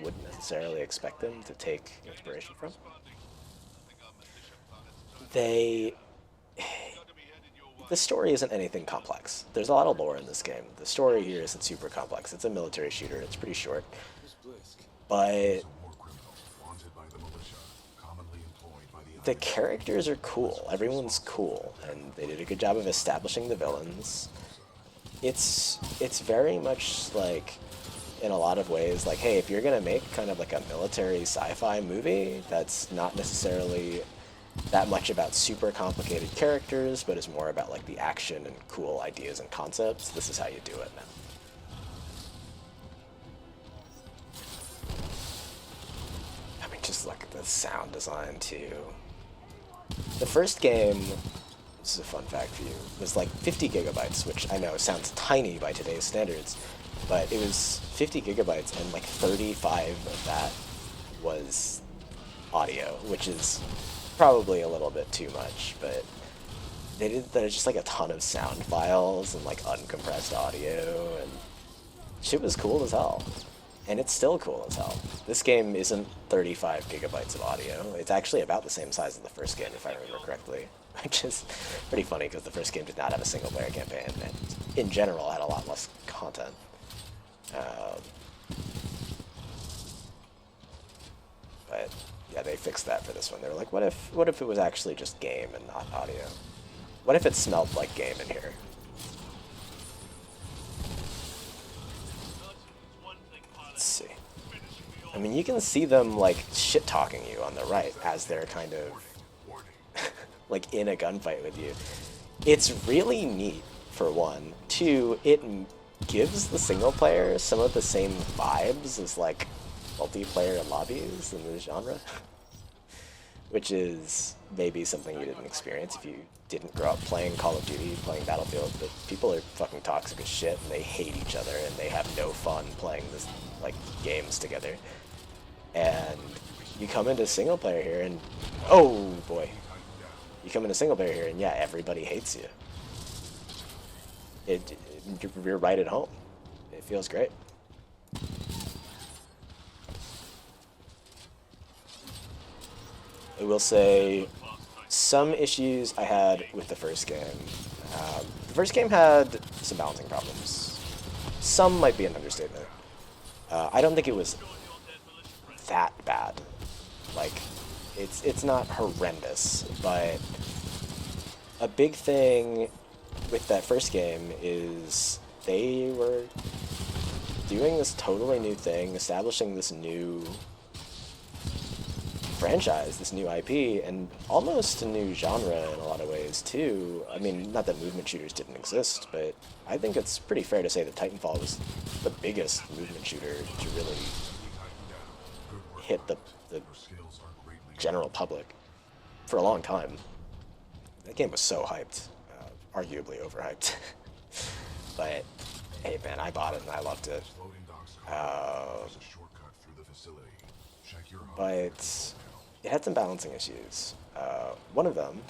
wouldn't necessarily expect them to take inspiration from. The story isn't anything complex. There's a lot of lore in this game. The story here isn't super complex. It's a military shooter. It's pretty short. But the characters are cool. Everyone's cool, and they did a good job of establishing the villains. It's very much like, in a lot of ways, like, hey, if you're gonna make kind of like a military sci-fi movie that's not necessarily that much about super complicated characters, but is more about like the action and cool ideas and concepts, this is how you do it, man. I mean, just look at the sound design too. The first game, this is a fun fact for you, was like 50 gigabytes, which I know sounds tiny by today's standards, but it was 50 gigabytes, and like 35 of that was audio, which is probably a little bit too much, but there's just like a ton of sound files and like uncompressed audio, and shit was cool as hell. And it's still cool as hell. This game isn't 35 gigabytes of audio. It's actually about the same size as the first game, if I remember correctly, which is pretty funny because the first game did not have a single player campaign, and in general had a lot less content. But yeah, they fixed that for this one. They were like, what if it was actually just game and not audio? What if it smelled like game in here? Let's see. I mean, you can see them like shit-talking you on the right as they're kind of like in a gunfight with you. It's really neat, for one. Two, it gives the single player some of the same vibes as like multiplayer lobbies in the genre, which is maybe something you didn't experience if you didn't grow up playing Call of Duty, playing Battlefield. But people are fucking toxic as shit, and they hate each other, and they have no fun playing this like games together. And you come into single player here, and oh boy, you come into single player here, and yeah, everybody hates you. You're right at home. It feels great. I will say some issues I had with the first game. The first game had some balancing problems. Some might be an understatement. I don't think it was that bad. Like, it's not horrendous, but a big thing with that first game is they were doing this totally new thing, establishing this new franchise, this new IP, and almost a new genre in a lot of ways too. I mean, not that movement shooters didn't exist, but I think it's pretty fair to say that Titanfall was the biggest movement shooter to really hit the general public for a long time. That game was so hyped, arguably overhyped. But hey man, I bought it and I loved it. But it had some balancing issues. One of them,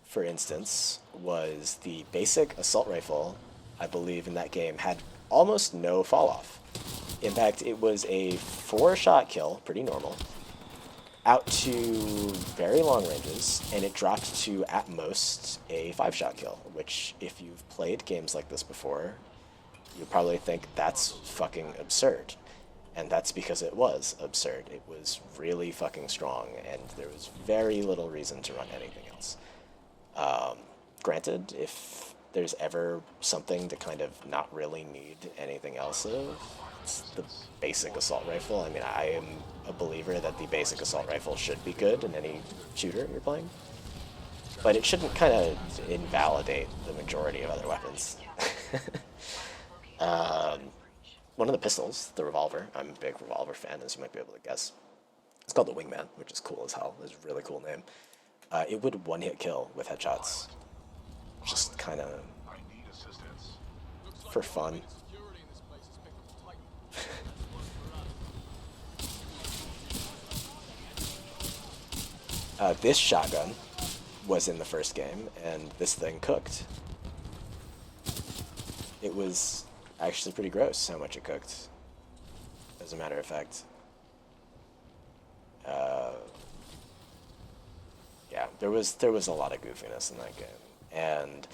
for instance, was the basic assault rifle, I believe, in that game had almost no fall off. In fact, it was a 4-shot kill, pretty normal, out to very long ranges, and it dropped to, at most, a 5-shot kill, which, if you've played games like this before, you probably think that's fucking absurd. And that's because it was absurd. It was really fucking strong, and there was very little reason to run anything else. Granted, if there's ever something to kind of not really need anything else of, it's the basic assault rifle. I mean, I am a believer that the basic assault rifle should be good in any shooter you're playing. But it shouldn't kind of invalidate the majority of other weapons. One of the pistols, the revolver, I'm a big revolver fan, as you might be able to guess. It's called the Wingman, which is cool as hell. It's a really cool name. It would one-hit kill with headshots. Just kind of for fun. This shotgun was in the first game, and this thing cooked. It was actually pretty gross how much it cooked, as a matter of fact. Yeah, there was a lot of goofiness in that game. And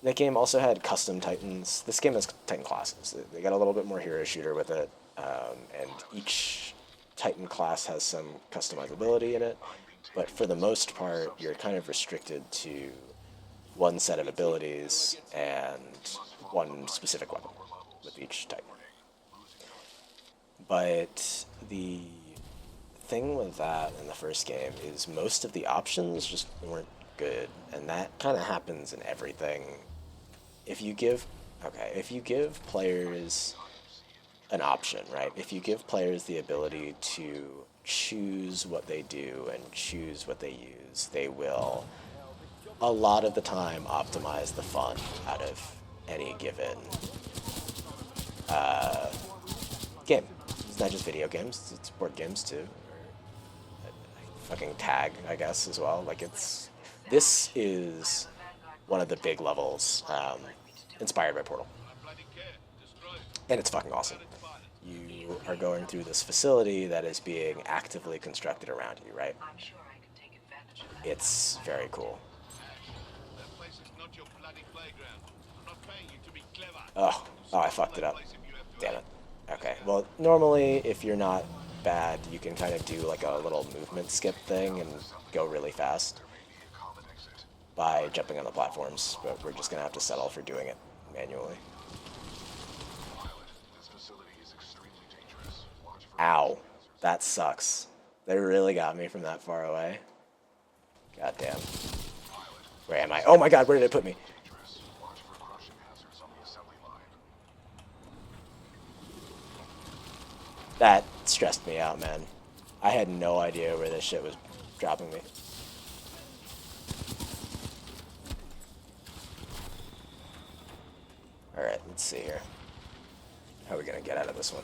that game also had custom Titans. This game has Titan classes. They got a little bit more hero shooter with it, and each Titan class has some customizability in it. But for the most part, you're kind of restricted to one set of abilities and one specific weapon with each Titan. But the thing with that in the first game is most of the options just weren't good, and that kind of happens in everything. If you give players an option, right? If you give players the ability to choose what they do and choose what they use, they will, a lot of the time, optimize the fun out of any given game. It's not just video games, it's board games too. Or fucking tag, I guess, as well. Like, this is one of the big levels inspired by Portal. And it's fucking awesome. You are going through this facility that is being actively constructed around you, right? It's very cool. Oh, I fucked it up. Damn it. Okay, well, normally, if you're not bad, you can kind of do like a little movement skip thing and go really fast by jumping on the platforms, but we're just gonna have to settle for doing it manually. Ow. That sucks. They really got me from that far away. God damn. Where am I? Oh my god, where did it put me? That stressed me out, man. I had no idea where this shit was dropping me. Alright, let's see here. How are we gonna get out of this one?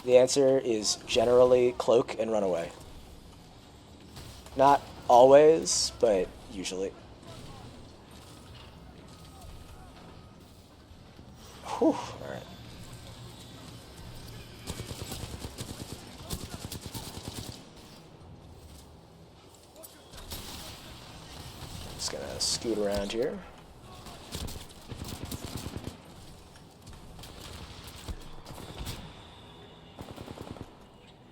The answer is generally cloak and run away. Not always, but usually. Whew, alright. Just gonna scoot around here.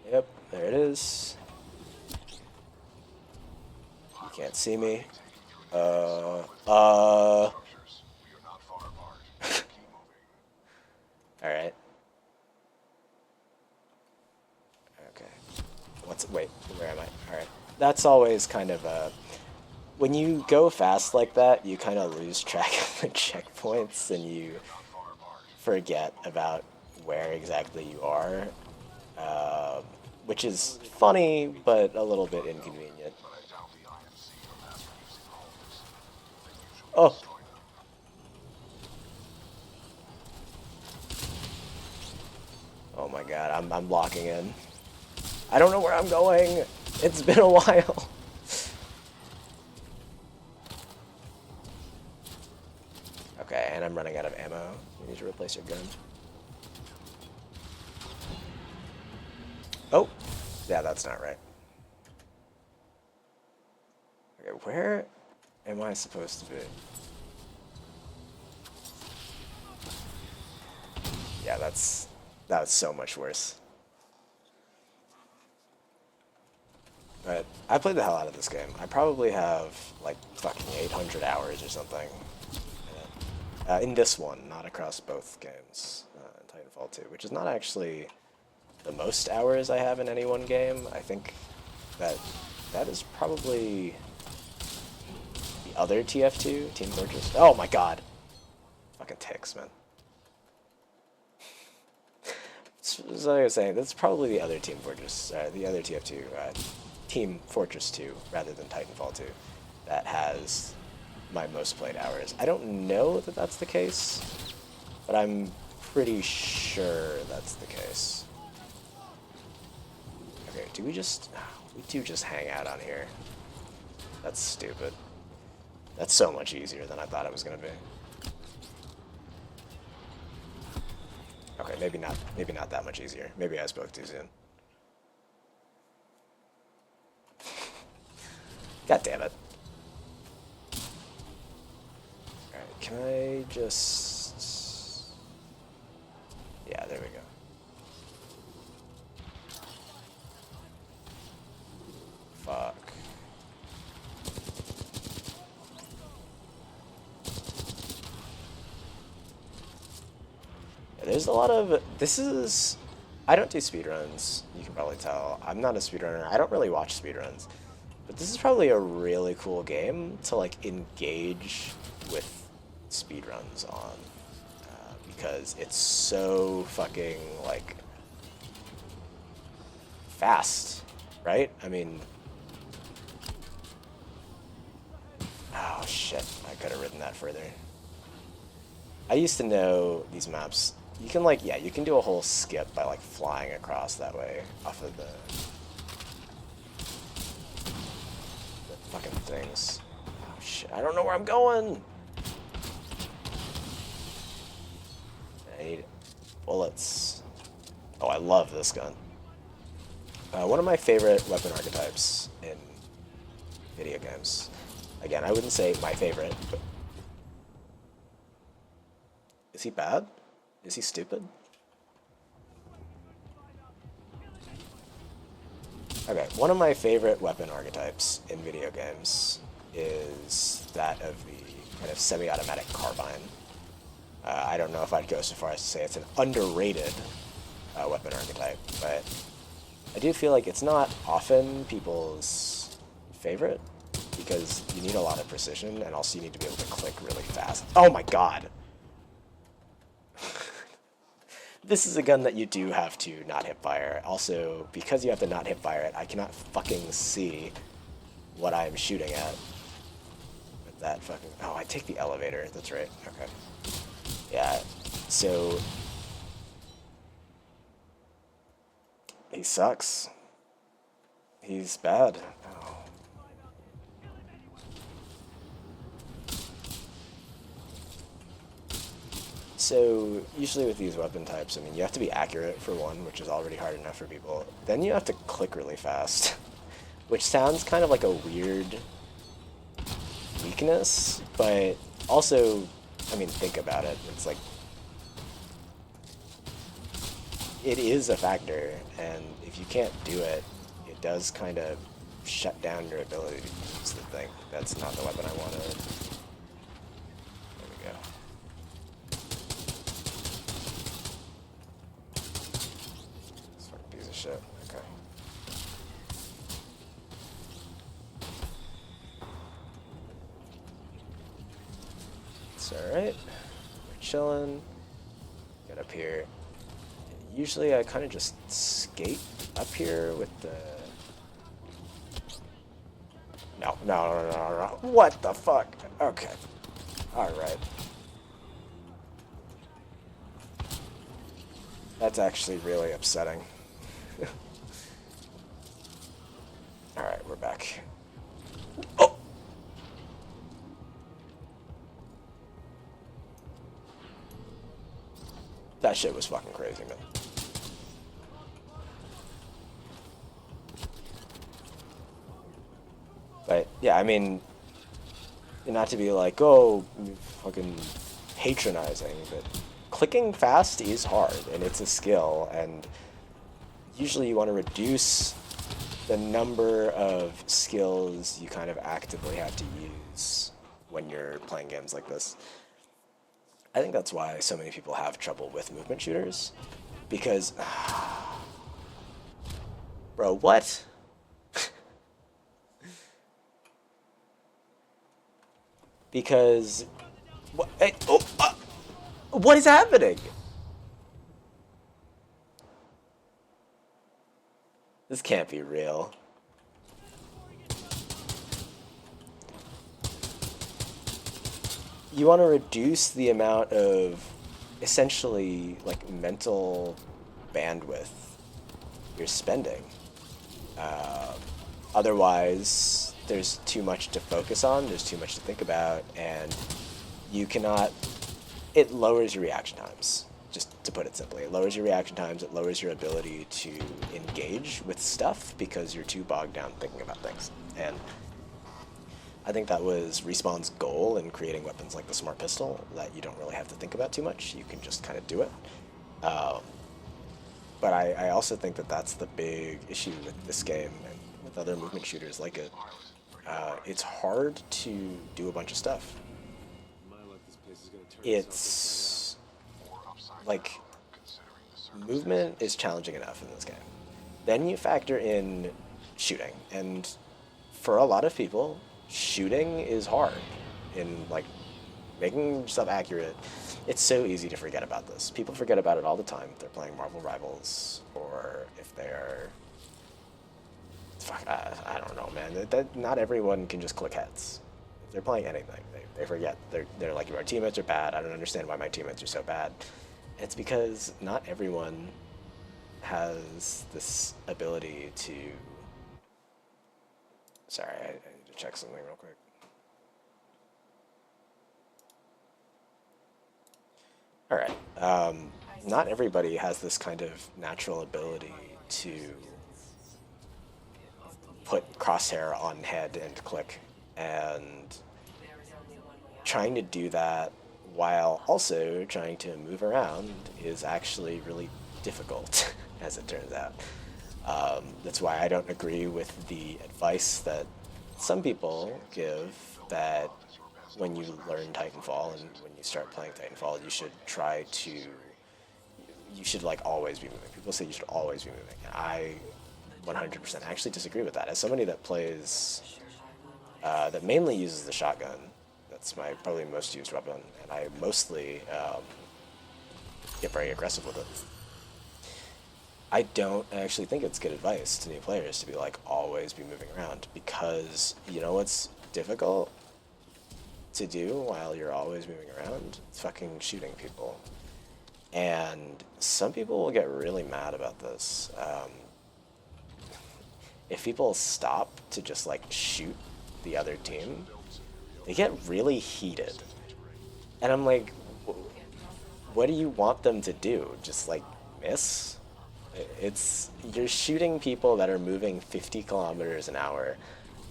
Yep, there it is. You can't see me. Alright. Okay. Wait, where am I? Alright. That's always kind of when you go fast like that, you kind of lose track of the checkpoints and you forget about where exactly you are. Which is funny, but a little bit inconvenient. Oh! Oh my god, I'm locking in. I don't know where I'm going! It's been a while! Okay, and I'm running out of ammo. You need to replace your gun. Oh! Yeah, that's not right. Okay, where am I supposed to be? Yeah, that was so much worse. But I played the hell out of this game. I probably have like fucking 800 hours or something in this one, not across both games. In Titanfall 2, which is not actually the most hours I have in any one game. I think that is probably the other TF2, Team Fortress. Oh my god. Fucking ticks, man. As I was saying, that's probably the other Team Fortress, the other TF2, Team Fortress 2, rather than Titanfall 2, that has my most played hours. I don't know that that's the case, but I'm pretty sure that's the case. Okay, do we just... We do just hang out on here. That's stupid. That's so much easier than I thought it was going to be. Okay, maybe not that much easier. Maybe I spoke too soon. God damn it. Alright, can I just... Yeah, there we go. Fuck. There's a lot of... This is... I don't do speedruns, you can probably tell. I'm not a speedrunner. I don't really watch speedruns. But this is probably a really cool game to, like, engage with speedruns on. Because it's so fucking, like... fast, right? I mean... Oh, shit. I could have written that further. I used to know these maps... You can, like, yeah, you can do a whole skip by, like, flying across that way off of the fucking things. Oh, shit, I don't know where I'm going! I need bullets. Oh, I love this gun. One of my favorite weapon archetypes in video games. Again, I wouldn't say my favorite, but... Is he bad? Is he stupid? Okay, one of my favorite weapon archetypes in video games is that of the kind of semi-automatic carbine. I don't know if I'd go so far as to say it's an underrated weapon archetype, but I do feel like it's not often people's favorite because you need a lot of precision and also you need to be able to click really fast. Oh my god! This is a gun that you do have to not hip fire. Also, because you have to not hip fire it, I cannot fucking see what I'm shooting at. With that fucking... Oh, I take the elevator. That's right. Okay. Yeah. So... He sucks. He's bad. Oh. So, usually with these weapon types, I mean, you have to be accurate for one, which is already hard enough for people. Then you have to click really fast, which sounds kind of like a weird weakness, but also, I mean, think about it. It's like, it is a factor, and if you can't do it, it does kind of shut down your ability to use the thing. That's not the weapon I wanted. There we go. This fucking piece of shit. Okay. It's alright. We're chilling. Get up here. Usually I kind of just skate up here with the... No. What the fuck? Okay. Alright. That's actually really upsetting. Alright, we're back. Oh! That shit was fucking crazy, man. But, yeah, I mean, not to be like, oh, fucking patronizing, but clicking fast is hard, and it's a skill, and usually you want to reduce the number of skills you kind of actively have to use when you're playing games like this. I think that's why so many people have trouble with movement shooters, because... Bro, what? Because... What, hey, what is happening? This can't be real. You want to reduce the amount of, essentially, like, mental bandwidth you're spending. Otherwise, there's too much to focus on, there's too much to think about, and you cannot... It lowers your reaction times, just to put it simply. It lowers your reaction times, it lowers your ability to engage with stuff because you're too bogged down thinking about things. And I think that was Respawn's goal in creating weapons like the Smart Pistol, that you don't really have to think about too much, you can just kind of do it. But I also think that that's the big issue with this game and with other movement shooters like it. It's hard to do a bunch of stuff. It's like, movement is challenging enough in this game. Then you factor in shooting, and for a lot of people, shooting is hard in, like, making stuff accurate. It's so easy to forget about this. People forget about it all the time if they're playing Marvel Rivals, or if they're... Fuck, I don't know, man. Not everyone can just click heads. If they're playing anything, they forget. They're like, our teammates are bad, I don't understand why my teammates are so bad. It's because not everyone has this ability to... Sorry, I need to check something real quick. Alright, not everybody has this kind of natural ability to put crosshair on head and click, and trying to do that while also trying to move around is actually really difficult, as it turns out. That's why I don't agree with the advice that some people give, that when you learn Titanfall and when you start playing Titanfall, you should try to... You should, like, always be moving. People say you should always be moving. And I 100% actually disagree with that. As somebody that plays... that mainly uses the shotgun, that's my probably most used weapon, and I mostly get very aggressive with it. I don't actually think it's good advice to new players to be like always be moving around, because you know what's difficult to do while you're always moving around? It's fucking shooting people. And some people will get really mad about this. If people stop to just like shoot the other team, they get really heated. And I'm like, what do you want them to do? Just like miss? It's, you're shooting people that are moving 50 kilometers an hour.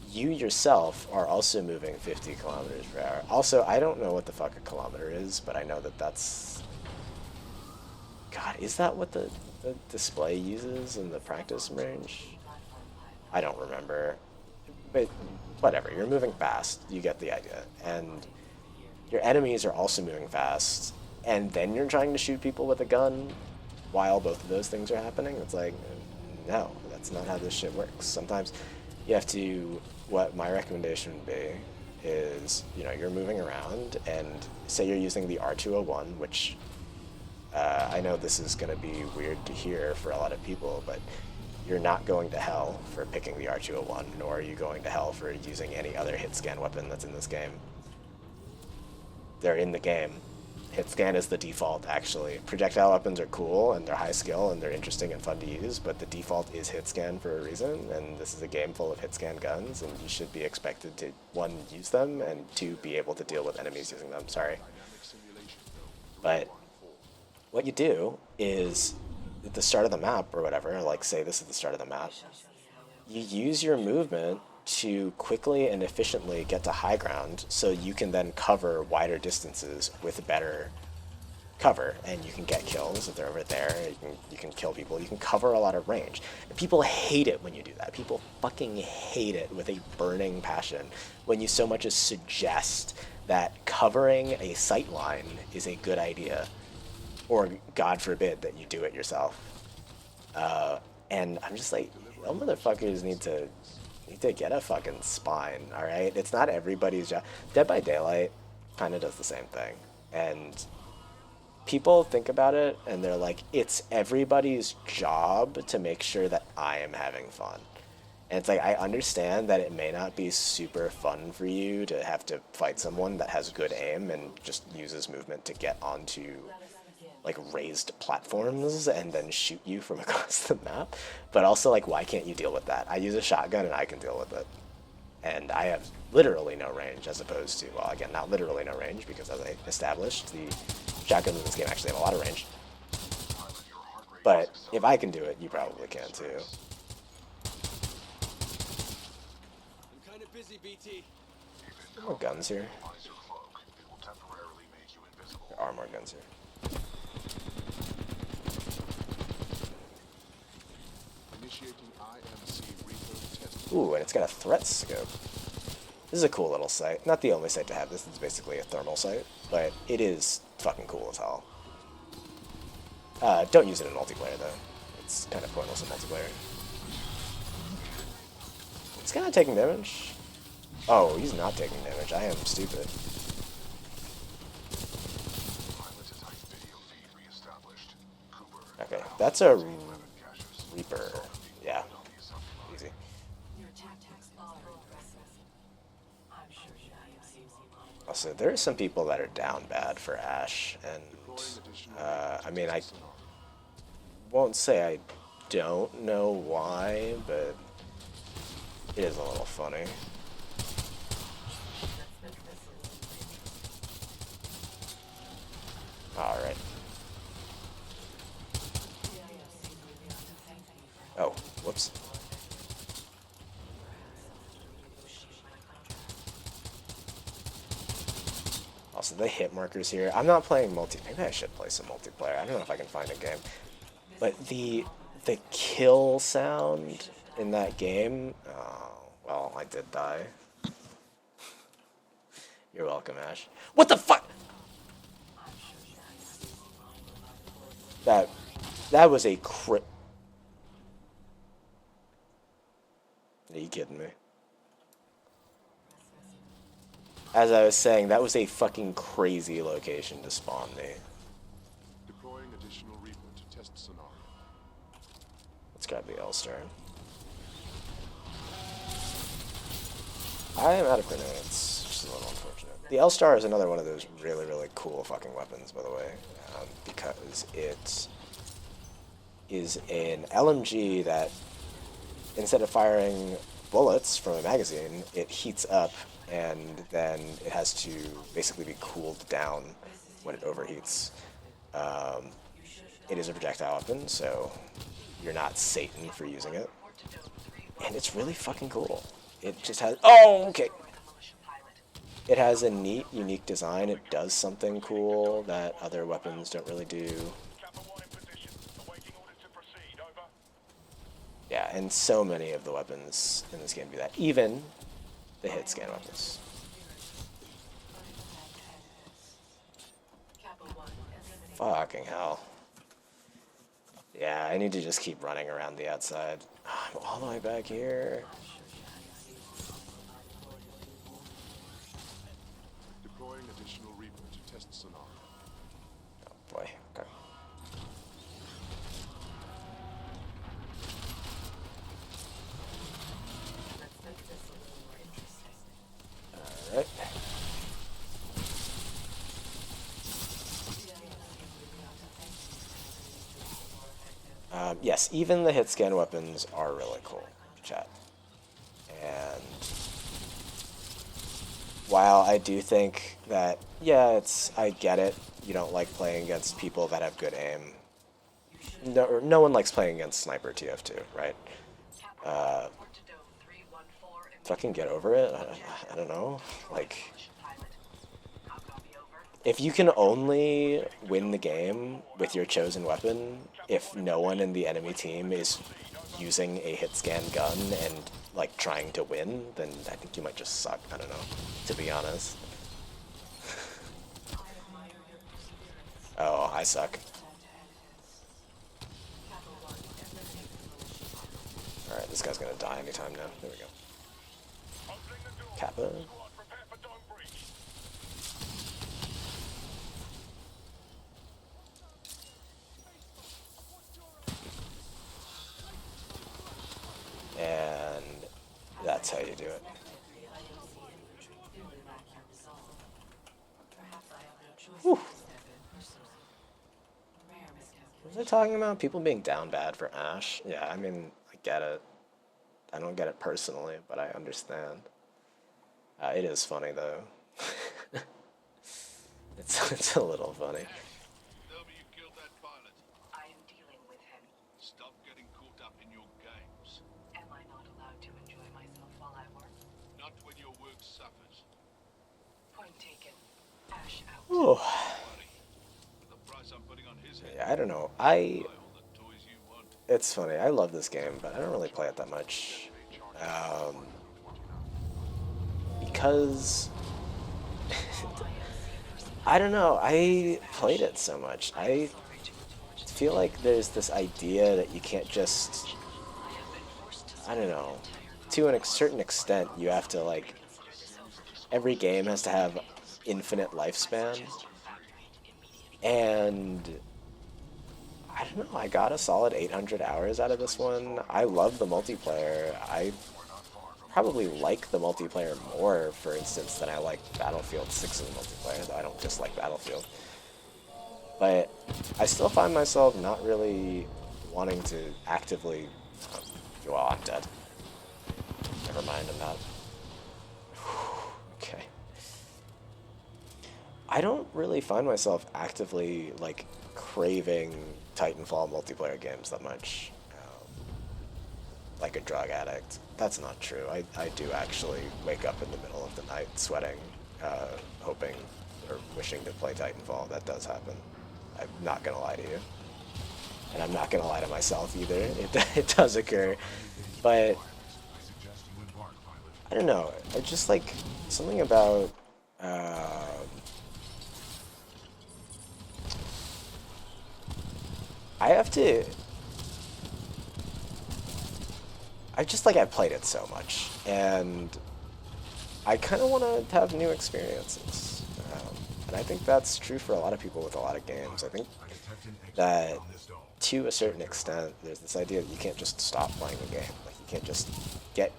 You yourself are also moving 50 kilometers per hour. Also, I don't know what the fuck a kilometer is, but I know that that's... God, is that what the display uses in the practice range? I don't remember. But whatever, you're moving fast. You get the idea. And your enemies are also moving fast. And then you're trying to shoot people with a gun while both of those things are happening. It's like, no, that's not how this shit works. Sometimes you have to, what my recommendation would be is, you know, you're moving around and say you're using the R201, which I know this is going to be weird to hear for a lot of people, but you're not going to hell for picking the R201, nor are you going to hell for using any other hit scan weapon that's in this game. They're in the game. Hit scan is the default, actually. Projectile weapons are cool, and they're high skill, and they're interesting and fun to use, but the default is hit scan for a reason, and this is a game full of hit scan guns, and you should be expected to, one, use them, and two, be able to deal with enemies using them. Sorry. But what you do is, at the start of the map, or whatever, like say this is the start of the map, you use your movement to quickly and efficiently get to high ground so you can then cover wider distances with better cover, and you can get kills if they're over there. You can kill people. You can cover a lot of range. And people hate it when you do that. People fucking hate it with a burning passion when you so much as suggest that covering a sight line is a good idea, or God forbid that you do it yourself. And I'm just like, y'all motherfuckers need to get a fucking spine, alright? It's not everybody's job. Dead by Daylight kind of does the same thing. And people think about it, and they're like, it's everybody's job to make sure that I am having fun. And it's like, I understand that it may not be super fun for you to have to fight someone that has good aim and just uses movement to get onto like raised platforms and then shoot you from across the map, but also like, why can't you deal with that? I use a shotgun and I can deal with it, and I have literally no range, as opposed to, well, again, not literally no range, because as I established, the shotguns in this game actually have a lot of range. But if I can do it, you probably can too. I'm kind of busy, BT. There are more guns here. There are more guns here. Ooh, and it's got a threat scope. This is a cool little sight. Not the only sight to have this. It's basically a thermal sight, but it is fucking cool as hell. Don't use it in multiplayer, though. It's kind of pointless in multiplayer. It's kind of taking damage. Oh, he's not taking damage. I am stupid. Okay, that's a Reaper. Yeah, easy. Also, there are some people that are down bad for Ash, and I mean, I won't say I don't know why, but it is a little funny. Alright. Oh, whoops. Also, the hit markers here. I'm not playing maybe I should play some multiplayer. I don't know if I can find a game. But the kill sound in that game... Oh, well, I did die. You're welcome, Ash. What the fuck? That was a crit... Are you kidding me? As I was saying, that was a fucking crazy location to spawn me. Deploying additional Reaper to test scenario. grab the L-Star. I am out of grenades, which is a little unfortunate. The L-Star is another one of those really, really cool fucking weapons, by the way, because it is an LMG that, instead of firing bullets from a magazine, it heats up, and then it has to basically be cooled down when it overheats. It is a projectile weapon, so you're not Satan for using it. And it's really fucking cool. It just has... Oh, okay. It has a neat, unique design. It does something cool that other weapons don't really do. Yeah, and so many of the weapons in this game do that. Even the hit scan weapons. Fucking hell. Yeah, I need to just keep running around the outside. I'm all the way back here. Deploying additional Reaper to test sonar. Oh boy, okay. Alright. Yes, even the hit scan weapons are really cool, chat. And while I do think that, yeah, I get it, you don't like playing against people that have good aim. No one likes playing against Sniper TF2, right? Fucking get over it. I don't know. Like, if you can only win the game with your chosen weapon, if no one in the enemy team is using a hit scan gun and like trying to win, then I think you might just suck. I don't know, to be honest. Oh, I suck. Alright, this guy's gonna die anytime now. There we go. Kappa. And that's how you do it. Whew. Was I talking about people being down bad for Ash? Yeah, I mean, I get it. I don't get it personally, but I understand. It is funny, though. It's a little funny. Tell me you killed that pilot. I am dealing with him. Stop getting caught up in your games. Am I not allowed to enjoy myself while I work? Not when your work suffers. Point taken. Ash out. Ooh. The price I'm putting on his head. Yeah, I don't know. Buy all the toys you want. It's funny. I love this game, but I don't really play it that much. Because I don't know. I played it so much. I feel like there's this idea that you can't just, I don't know, to a certain extent, you have to, like, every game has to have infinite lifespan. And I don't know, I got a solid 800 hours out of this one. I love the multiplayer. I probably like the multiplayer more, for instance, than I like Battlefield 6's multiplayer, though I don't dislike Battlefield. But I still find myself not really wanting to actively... well, I'm dead. Never mind, I'm not. Okay. I don't really find myself actively, like, craving Titanfall multiplayer games that much. Like a drug addict. That's not true. I do actually wake up in the middle of the night sweating, hoping or wishing to play Titanfall. That does happen. I'm not gonna lie to you. And I'm not gonna lie to myself either. It does occur. But I don't know. I just like something about I've played it so much, and I kind of want to have new experiences. And I think that's true for a lot of people with a lot of games. I think that to a certain extent, there's this idea that you can't just stop playing a game. Like, you can't just get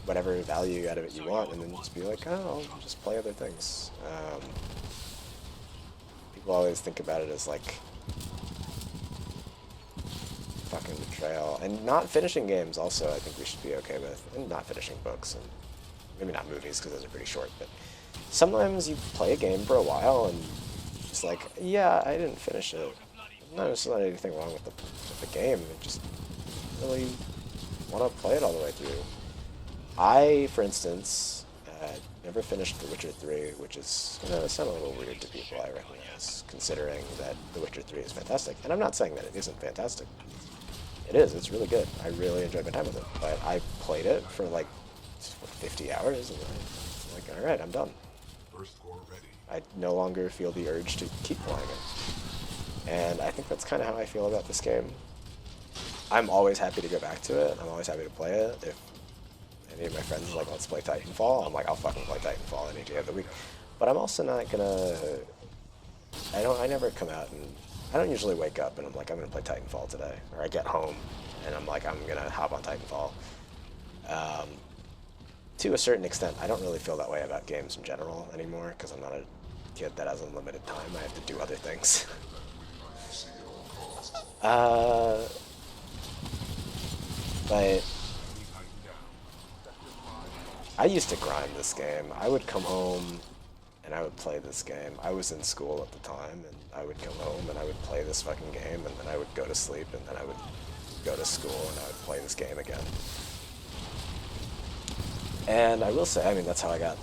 whatever value out of it you want and then just be like, oh, I'll just play other things. People always think about it as like fucking betrayal. And not finishing games also I think we should be okay with. And not finishing books, and maybe not movies because those are pretty short, but sometimes you play a game for a while and it's like, yeah, I didn't finish it. No, there's not anything wrong with the game. I just really want to play it all the way through. I, for instance, never finished The Witcher 3, which is going to sound a little weird to people, I recognize, considering that The Witcher 3 is fantastic. And I'm not saying that it isn't fantastic. It is. It's really good. I really enjoyed my time with it. But I played it for like 50 hours, and I'm like, all right, I'm done. I no longer feel the urge to keep playing it. And I think that's kind of how I feel about this game. I'm always happy to go back to it. I'm always happy to play it. If any of my friends are like, let's play Titanfall, I'm like, I'll fucking play Titanfall any day of the week. But I'm also not gonna... I never come out and... I don't usually wake up and I'm like, I'm gonna play Titanfall today. Or I get home and I'm like, I'm gonna hop on Titanfall. To a certain extent, I don't really feel that way about games in general anymore, because I'm not a kid that has unlimited time. I have to do other things. But I used to grind this game. I would come home and I would play this game. I was in school at the time, and I would come home and I would play this fucking game, and then I would go to sleep, and then I would go to school and I would play this game again. And I will say, I mean, that's how I got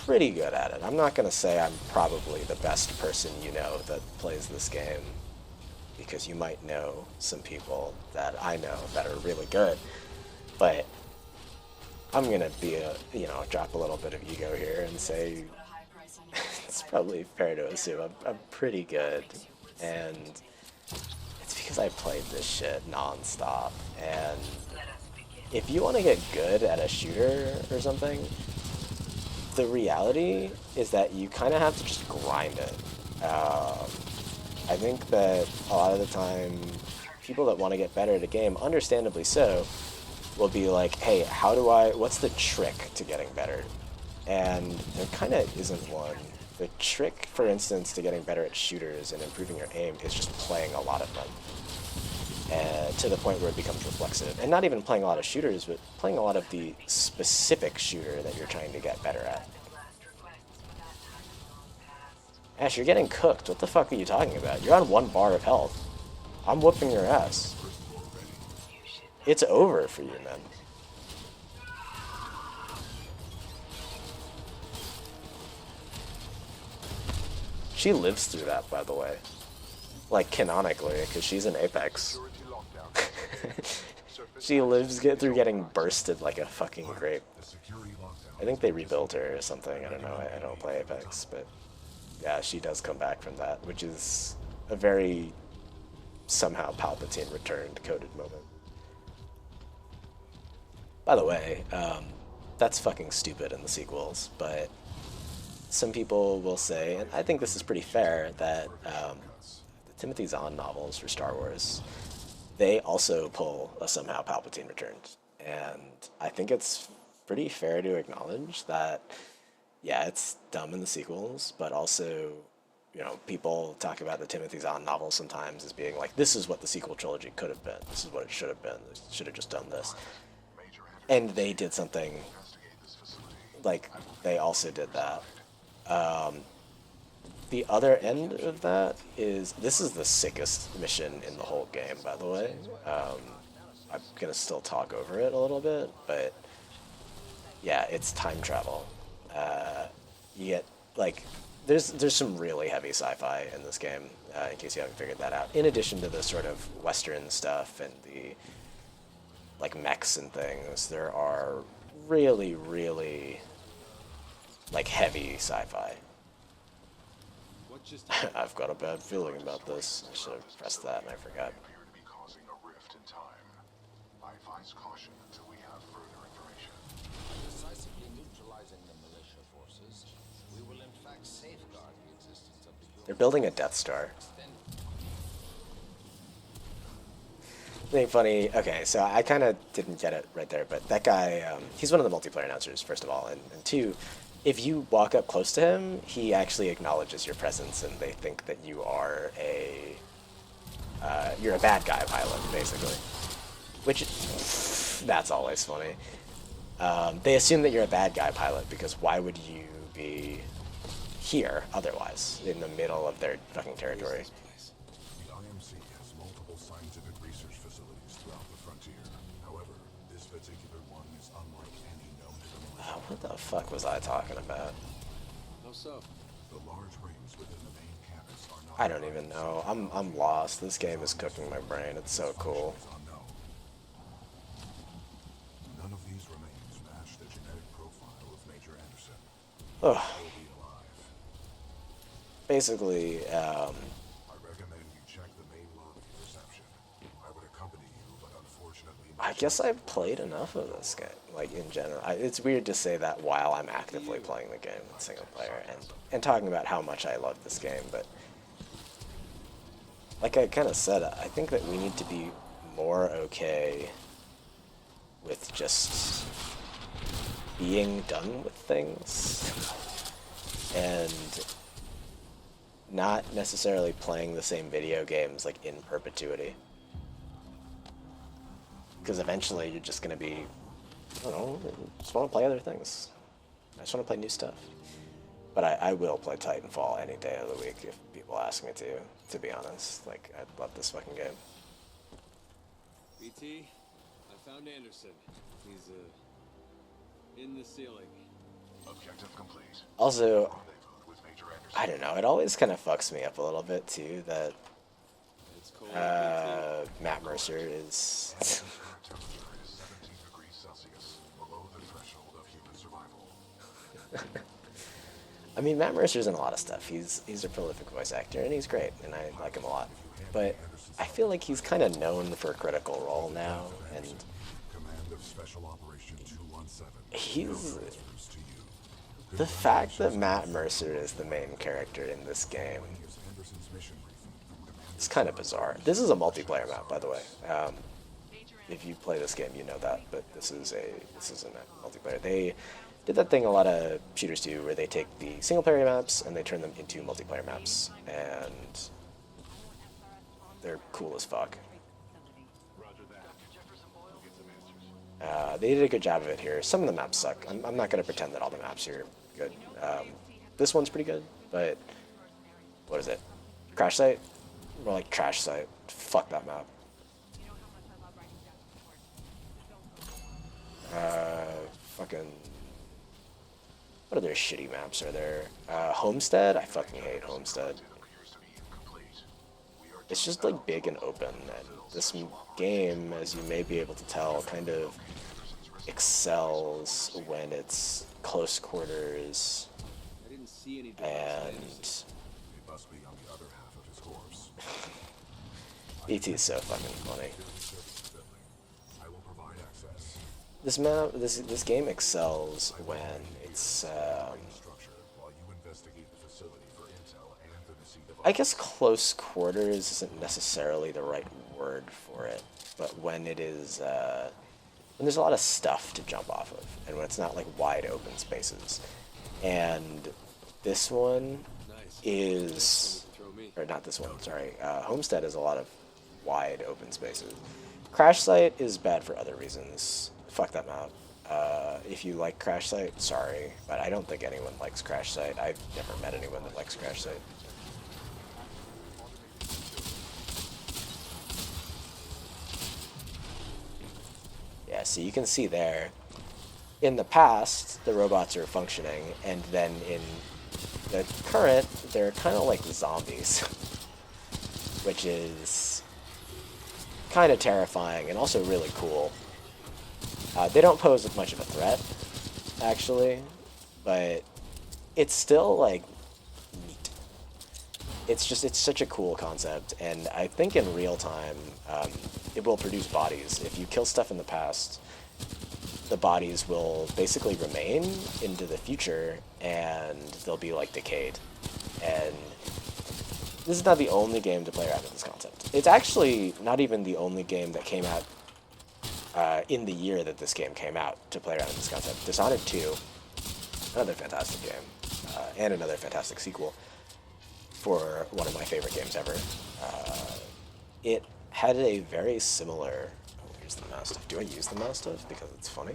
pretty good at it. I'm not going to say I'm probably the best person you know that plays this game, because you might know some people that I know that are really good. But I'm going to be drop a little bit of ego here and say it's probably fair to assume I'm pretty good. And it's because I played this shit nonstop. And if you want to get good at a shooter or something, the reality is that you kind of have to just grind it. I think that a lot of the time, people that want to get better at a game, understandably so, will be like, hey, what's the trick to getting better? And there kind of isn't one. The trick, for instance, to getting better at shooters and improving your aim is just playing a lot of them. To the point where it becomes reflexive. And not even playing a lot of shooters, but playing a lot of the specific shooter that you're trying to get better at. Ash, you're getting cooked. What the fuck are you talking about? You're on 1 bar of health. I'm whooping your ass. It's over for you, man. She lives through that, by the way. Like, canonically, because she's in Apex. She lives through getting bursted like a fucking grape. I think they rebuilt her or something. I don't know. I don't play Apex, but yeah, she does come back from that, which is a very somehow Palpatine returned coded moment. By the way, that's fucking stupid in the sequels, but some people will say, and I think this is pretty fair, that the Timothy Zahn novels for Star Wars, they also pull a somehow Palpatine returned. And I think it's pretty fair to acknowledge that, yeah, it's dumb in the sequels, but also, people talk about the Timothy Zahn novels sometimes as being like, this is what the sequel trilogy could have been. This is what it should have been. They should have just done this. And they did something, like, they also did that. The other end of that is, this is the sickest mission in the whole game, by the way. I'm going to still talk over it a little bit, but yeah, it's time travel. You get, like, there's some really heavy sci-fi in this game, in case you haven't figured that out. In addition to the sort of Western stuff and the, like, mechs and things, there are really, really, like, heavy sci-fi. I've got a bad feeling about this. I should have pressed that and I forgot. Appear to be causing a rift in time. I advise caution until we have further information. Decisively neutralizing the militia forces, we will in fact safeguard the existence of the They're building a Death Star. Think funny. Okay, so I kind of didn't get it right there, but that guy, he's one of the multiplayer announcers, first of all, and two, if you walk up close to him, he actually acknowledges your presence, and they think that you're a bad guy pilot, basically. Which, that's always funny. They assume that you're a bad guy pilot because why would you be here otherwise, in the middle of their fucking territory? The IMC has multiple scientific research facilities throughout the frontier. However, this particular one is unlike any known to the militia. What the fuck was I talking about? How so? The large rings within the main campus are not I don't even know. I'm lost. This game is cooking my brain. It's so cool. unknown. None of these remains match the genetic profile of Major Anderson. Ugh. He'll be alive. Basically, I recommend you check the main lobby for reception. I would accompany you, but unfortunately... I guess I've played enough of this game, like in general. It's weird to say that while I'm actively playing the game in single player and talking about how much I love this game, but like I kind of said, I think that we need to be more okay with just being done with things and not necessarily playing the same video games like in perpetuity. Because eventually you're just going to be, I don't know, I just want to play other things. I just want to play new stuff. But I will play Titanfall any day of the week if people ask me to be honest. Like, I love this fucking game. BT, I found Anderson. He's, in the ceiling. Objective complete. Also, Rendezvous with Major Anderson. I don't know, it always kind of fucks me up a little bit too that It's cold, BT. Matt Mercer is... Current temperature is 17 degrees Celsius, below the threshold of human survival. I mean, Matt Mercer's in a lot of stuff. He's a prolific voice actor, and he's great, and I like him a lot. But I feel like he's kind of known for Critical Role now, and Command of Special Operation 217. he's... Transfers to you. The fact that Matt Mercer is the main character in this game Here's Anderson's mission briefing from Commander. is kind of bizarre. This is a multiplayer map, by the way. If you play this game, you know that, but this is a multiplayer. They did that thing a lot of shooters do, where they take the single player maps and they turn them into multiplayer maps, and they're cool as fuck. They did a good job of it here. Some of the maps suck. I'm not going to pretend that all the maps here are good. This one's pretty good, but what is it? Crash Site? More like Trash Site. Fuck that map. Fucking... What other shitty maps are there? Homestead? I fucking hate Homestead. Appears to be incomplete. We are It's just like big and open, and this game, as you may be able to tell, kind of excels when it's close quarters I didn't see any and It must be on the other half of his corpse. ET is so fucking funny. I will provide access. This game excels when it's Structure while you investigate the facility for intel and the Nasi device. I guess close quarters isn't necessarily the right word for it, but when it is when there's a lot of stuff to jump off of, and when it's not like wide open spaces. And this one Nice. is, Throw me. or not this one, sorry, Homestead is a lot of wide open spaces. Crash Site is bad for other reasons. Fuck that map. If you like Crash Site, sorry, but I don't think anyone likes Crash Site. I've never met anyone that likes Crash Site. Yeah, so you can see there, in the past, the robots are functioning, and then in the current, they're kind of like zombies, which is kind of terrifying and also really cool. They don't pose much of a threat, actually, but it's still, like, neat. It's such a cool concept, and I think in real time, it will produce bodies. If you kill stuff in the past, the bodies will basically remain into the future, and they'll be, like, decayed. And this is not the only game to play around with this concept. It's actually not even the only game that came out in the year that this game came out to play around with this concept. Dishonored 2, another fantastic game, and another fantastic sequel for one of my favorite games ever. It had a very similar... Oh, here's the Mastiff. Do I use the Mastiff because it's funny?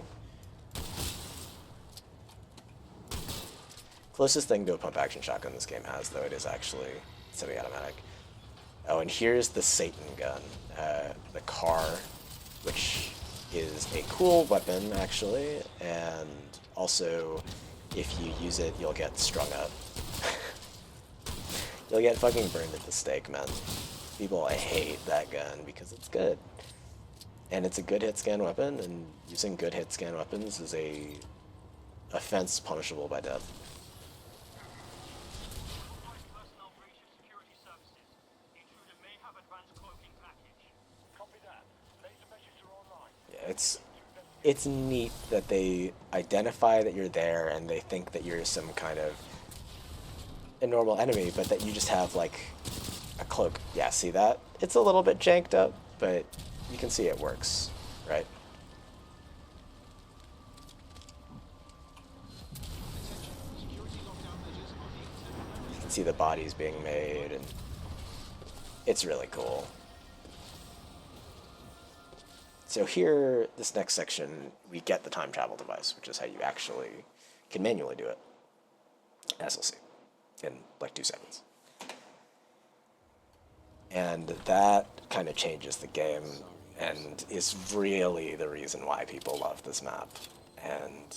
Closest thing to a pump-action shotgun this game has, though, it is actually semi-automatic. Oh, and here's the Satan gun, the car, which is a cool weapon, actually, and also, if you use it, you'll get strung up. You'll get fucking burned at the stake, man. People hate that gun because it's good. And it's a good hit-scan weapon, and using good hit-scan weapons is a offense punishable by death. Yeah, it's neat that they identify that you're there and they think that you're some kind of a normal enemy, but that you just have like a cloak. Yeah, see that? It's a little bit janked up, but you can see it works, right? You can see the bodies being made, and it's really cool. So here, this next section, we get the time travel device, which is how you actually can manually do it, as we'll see, in like 2 seconds. And that kind of changes the game, and is really the reason why people love this map. And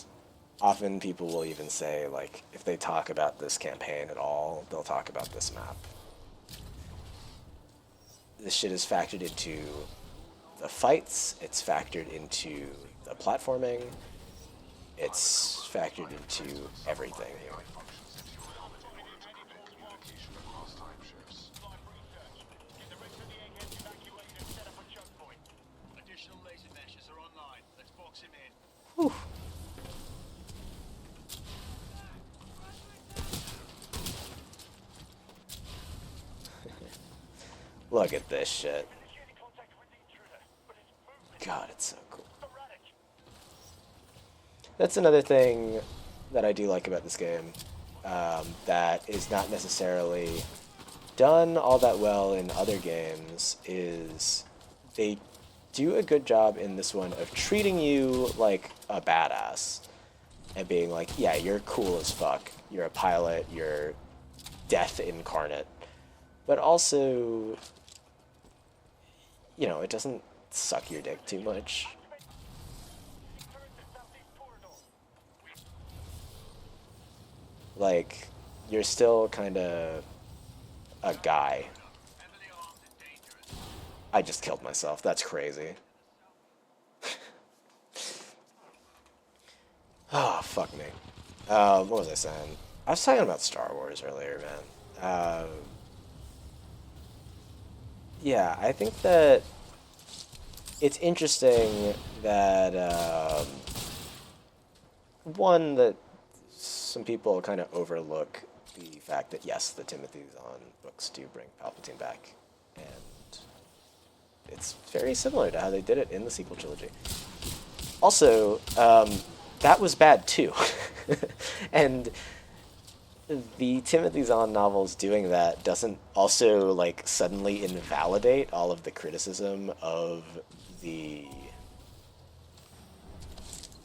often people will even say, like, if they talk about this campaign at all, they'll talk about this map. This shit is factored into the fights, it's factored into the platforming, it's factored into everything here. Whew. Look at this shit. God, it's so cool. That's another thing that I do like about this game, that is not necessarily done all that well in other games, is they do a good job in this one of treating you like a badass and being like, yeah, you're cool as fuck, you're a pilot, you're death incarnate, but also, you know, it doesn't suck your dick too much. Like, you're still kind of a guy. I just killed myself. That's crazy. Oh, fuck me. What was I saying? I was talking about Star Wars earlier, man. Yeah, I think that it's interesting that, one, that some people kind of overlook the fact that, yes, the Timothy Zahn books do bring Palpatine back, and it's very similar to how they did it in the sequel trilogy. Also, that was bad too. And the Timothy Zahn novels doing that doesn't also, like, suddenly invalidate all of the criticism of the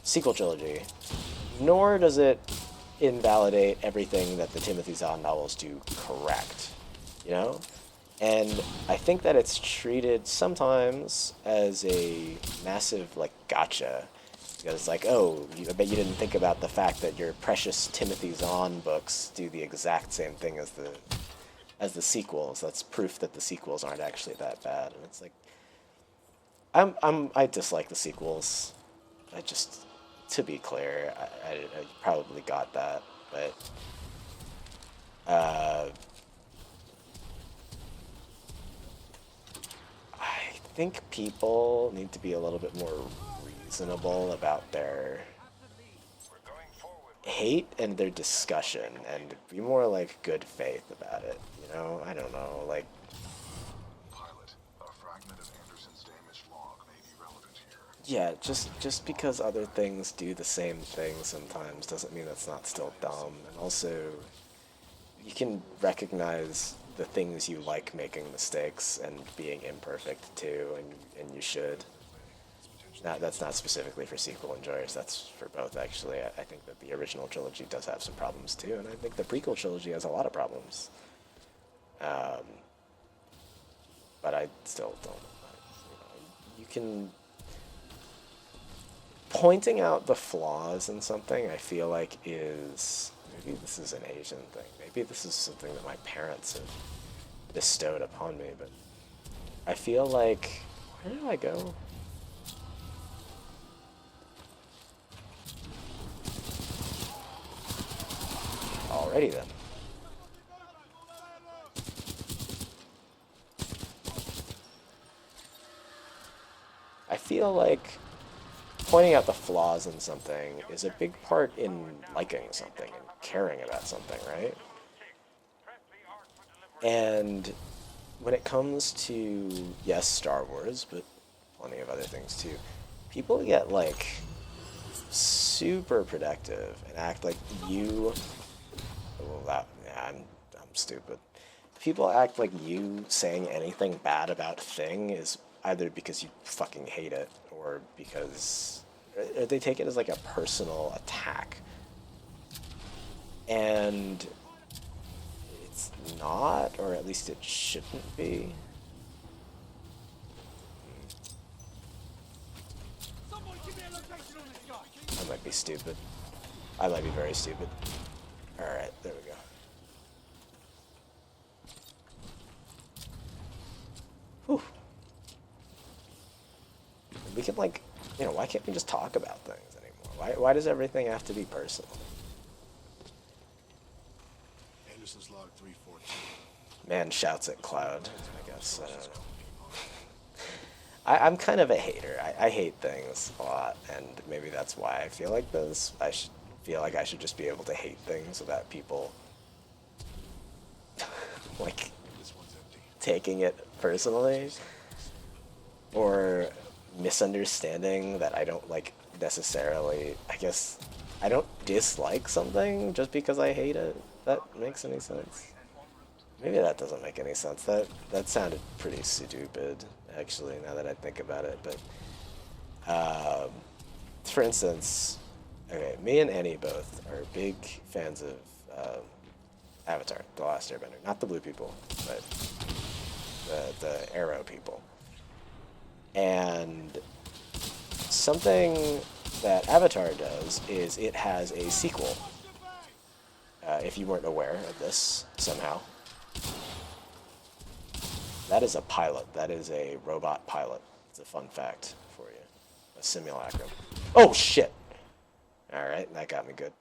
sequel trilogy, nor does it invalidate everything that the Timothy Zahn novels do correct, you know? And I think that it's treated sometimes as a massive, like, gotcha. Because it's like, oh, I bet you didn't think about the fact that your precious Timothy Zahn books do the exact same thing as the sequels. That's proof that the sequels aren't actually that bad. And it's like, I dislike the sequels. I just, to be clear, I probably got that, but I think people need to be a little bit more reasonable about their hate and their discussion, and be more like good faith about it. You know, I don't know, like. Pilot, a fragment of Anderson's damaged log may be relevant here. Yeah, just because other things do the same thing sometimes doesn't mean that's not still dumb. And also, you can recognize the things you like making mistakes and being imperfect too, and you should. That's not specifically for sequel enjoyers, that's for both actually. I think that the original trilogy does have some problems too, and I think the prequel trilogy has a lot of problems. But I still don't. You can. Pointing out the flaws in something, I feel like, is. Maybe this is an Asian thing. Maybe this is something that my parents have bestowed upon me, but I feel like. Where do I go? Alrighty then. I feel like pointing out the flaws in something is a big part in liking something and caring about something, right? And when it comes to, yes, Star Wars, but plenty of other things too, people get like super protective and act like you. Well, I'm stupid. People act like you saying anything bad about a thing is either because you fucking hate it or because they take it as like a personal attack. And it's not, or at least it shouldn't be. I might be stupid. I might be very stupid. Alright, there we go. Whew. We can, like, you know, why can't we just talk about things anymore? Why does everything have to be personal? Anderson's log 314. Man shouts at Cloud, I guess. I don't know. I'm kind of a hater. I hate things a lot, and maybe that's why I feel like this. I should feel like I should just be able to hate things without people like taking it personally or misunderstanding that I don't like necessarily. I guess I don't dislike something just because I hate it. That makes any sense? Maybe that doesn't make any sense. That sounded pretty stupid, actually, now that I think about it. But for instance, okay, me and Annie both are big fans of Avatar: The Last Airbender. Not the blue people, but the arrow people. And something that Avatar does is it has a sequel. If you weren't aware of this somehow. That is a pilot. That is a robot pilot. It's a fun fact for you. A simulacrum. Oh, shit! Alright, that got me good.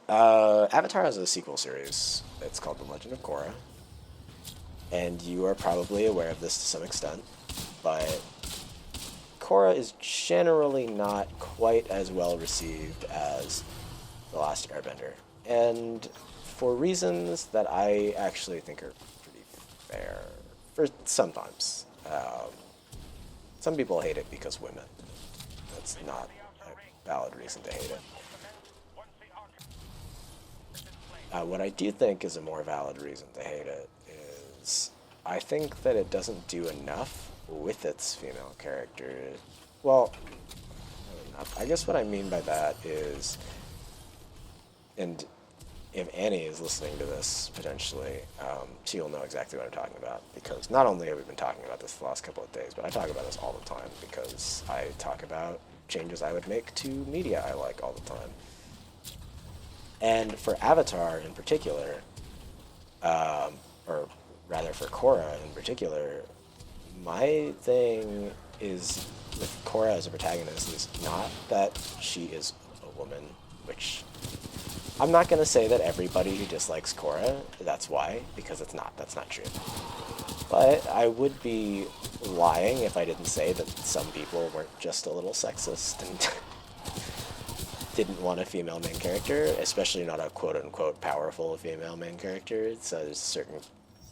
Avatar has a sequel series. It's called The Legend of Korra. And you are probably aware of this to some extent. But Korra is generally not quite as well received as The Last Airbender. And for reasons that I actually think are pretty fair. For sometimes. Some people hate it because women. That's not a valid reason to hate it. What I do think is a more valid reason to hate it is I think that it doesn't do enough with its female character. Well, not enough. I guess what I mean by that is, and if Annie is listening to this, potentially, she'll know exactly what I'm talking about, because not only have we been talking about this the last couple of days, but I talk about this all the time, because I talk about changes I would make to media I like all the time. And for Avatar in particular, or rather for Korra in particular, my thing is with Korra as a protagonist is not that she is a woman, which I'm not going to say that everybody who dislikes Korra, that's why, because that's not true. But I would be lying if I didn't say that some people weren't just a little sexist and didn't want a female main character, especially not a quote-unquote powerful female main character. So there's certain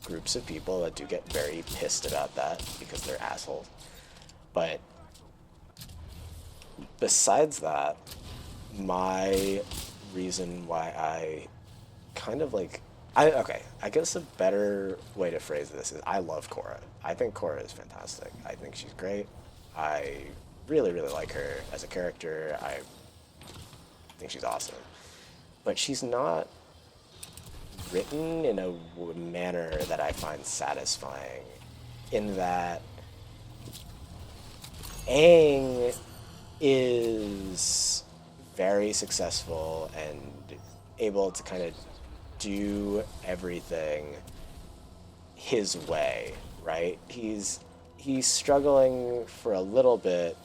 groups of people that do get very pissed about that because they're assholes. But besides that, my reason why I kind of like I guess a better way to phrase this is I love Korra. I think Korra is fantastic. I think she's great. I really, really like her as a character. I think she's awesome. But she's not written in a manner that I find satisfying, in that Aang is very successful and able to kind of do everything his way, right? He's struggling for a little bit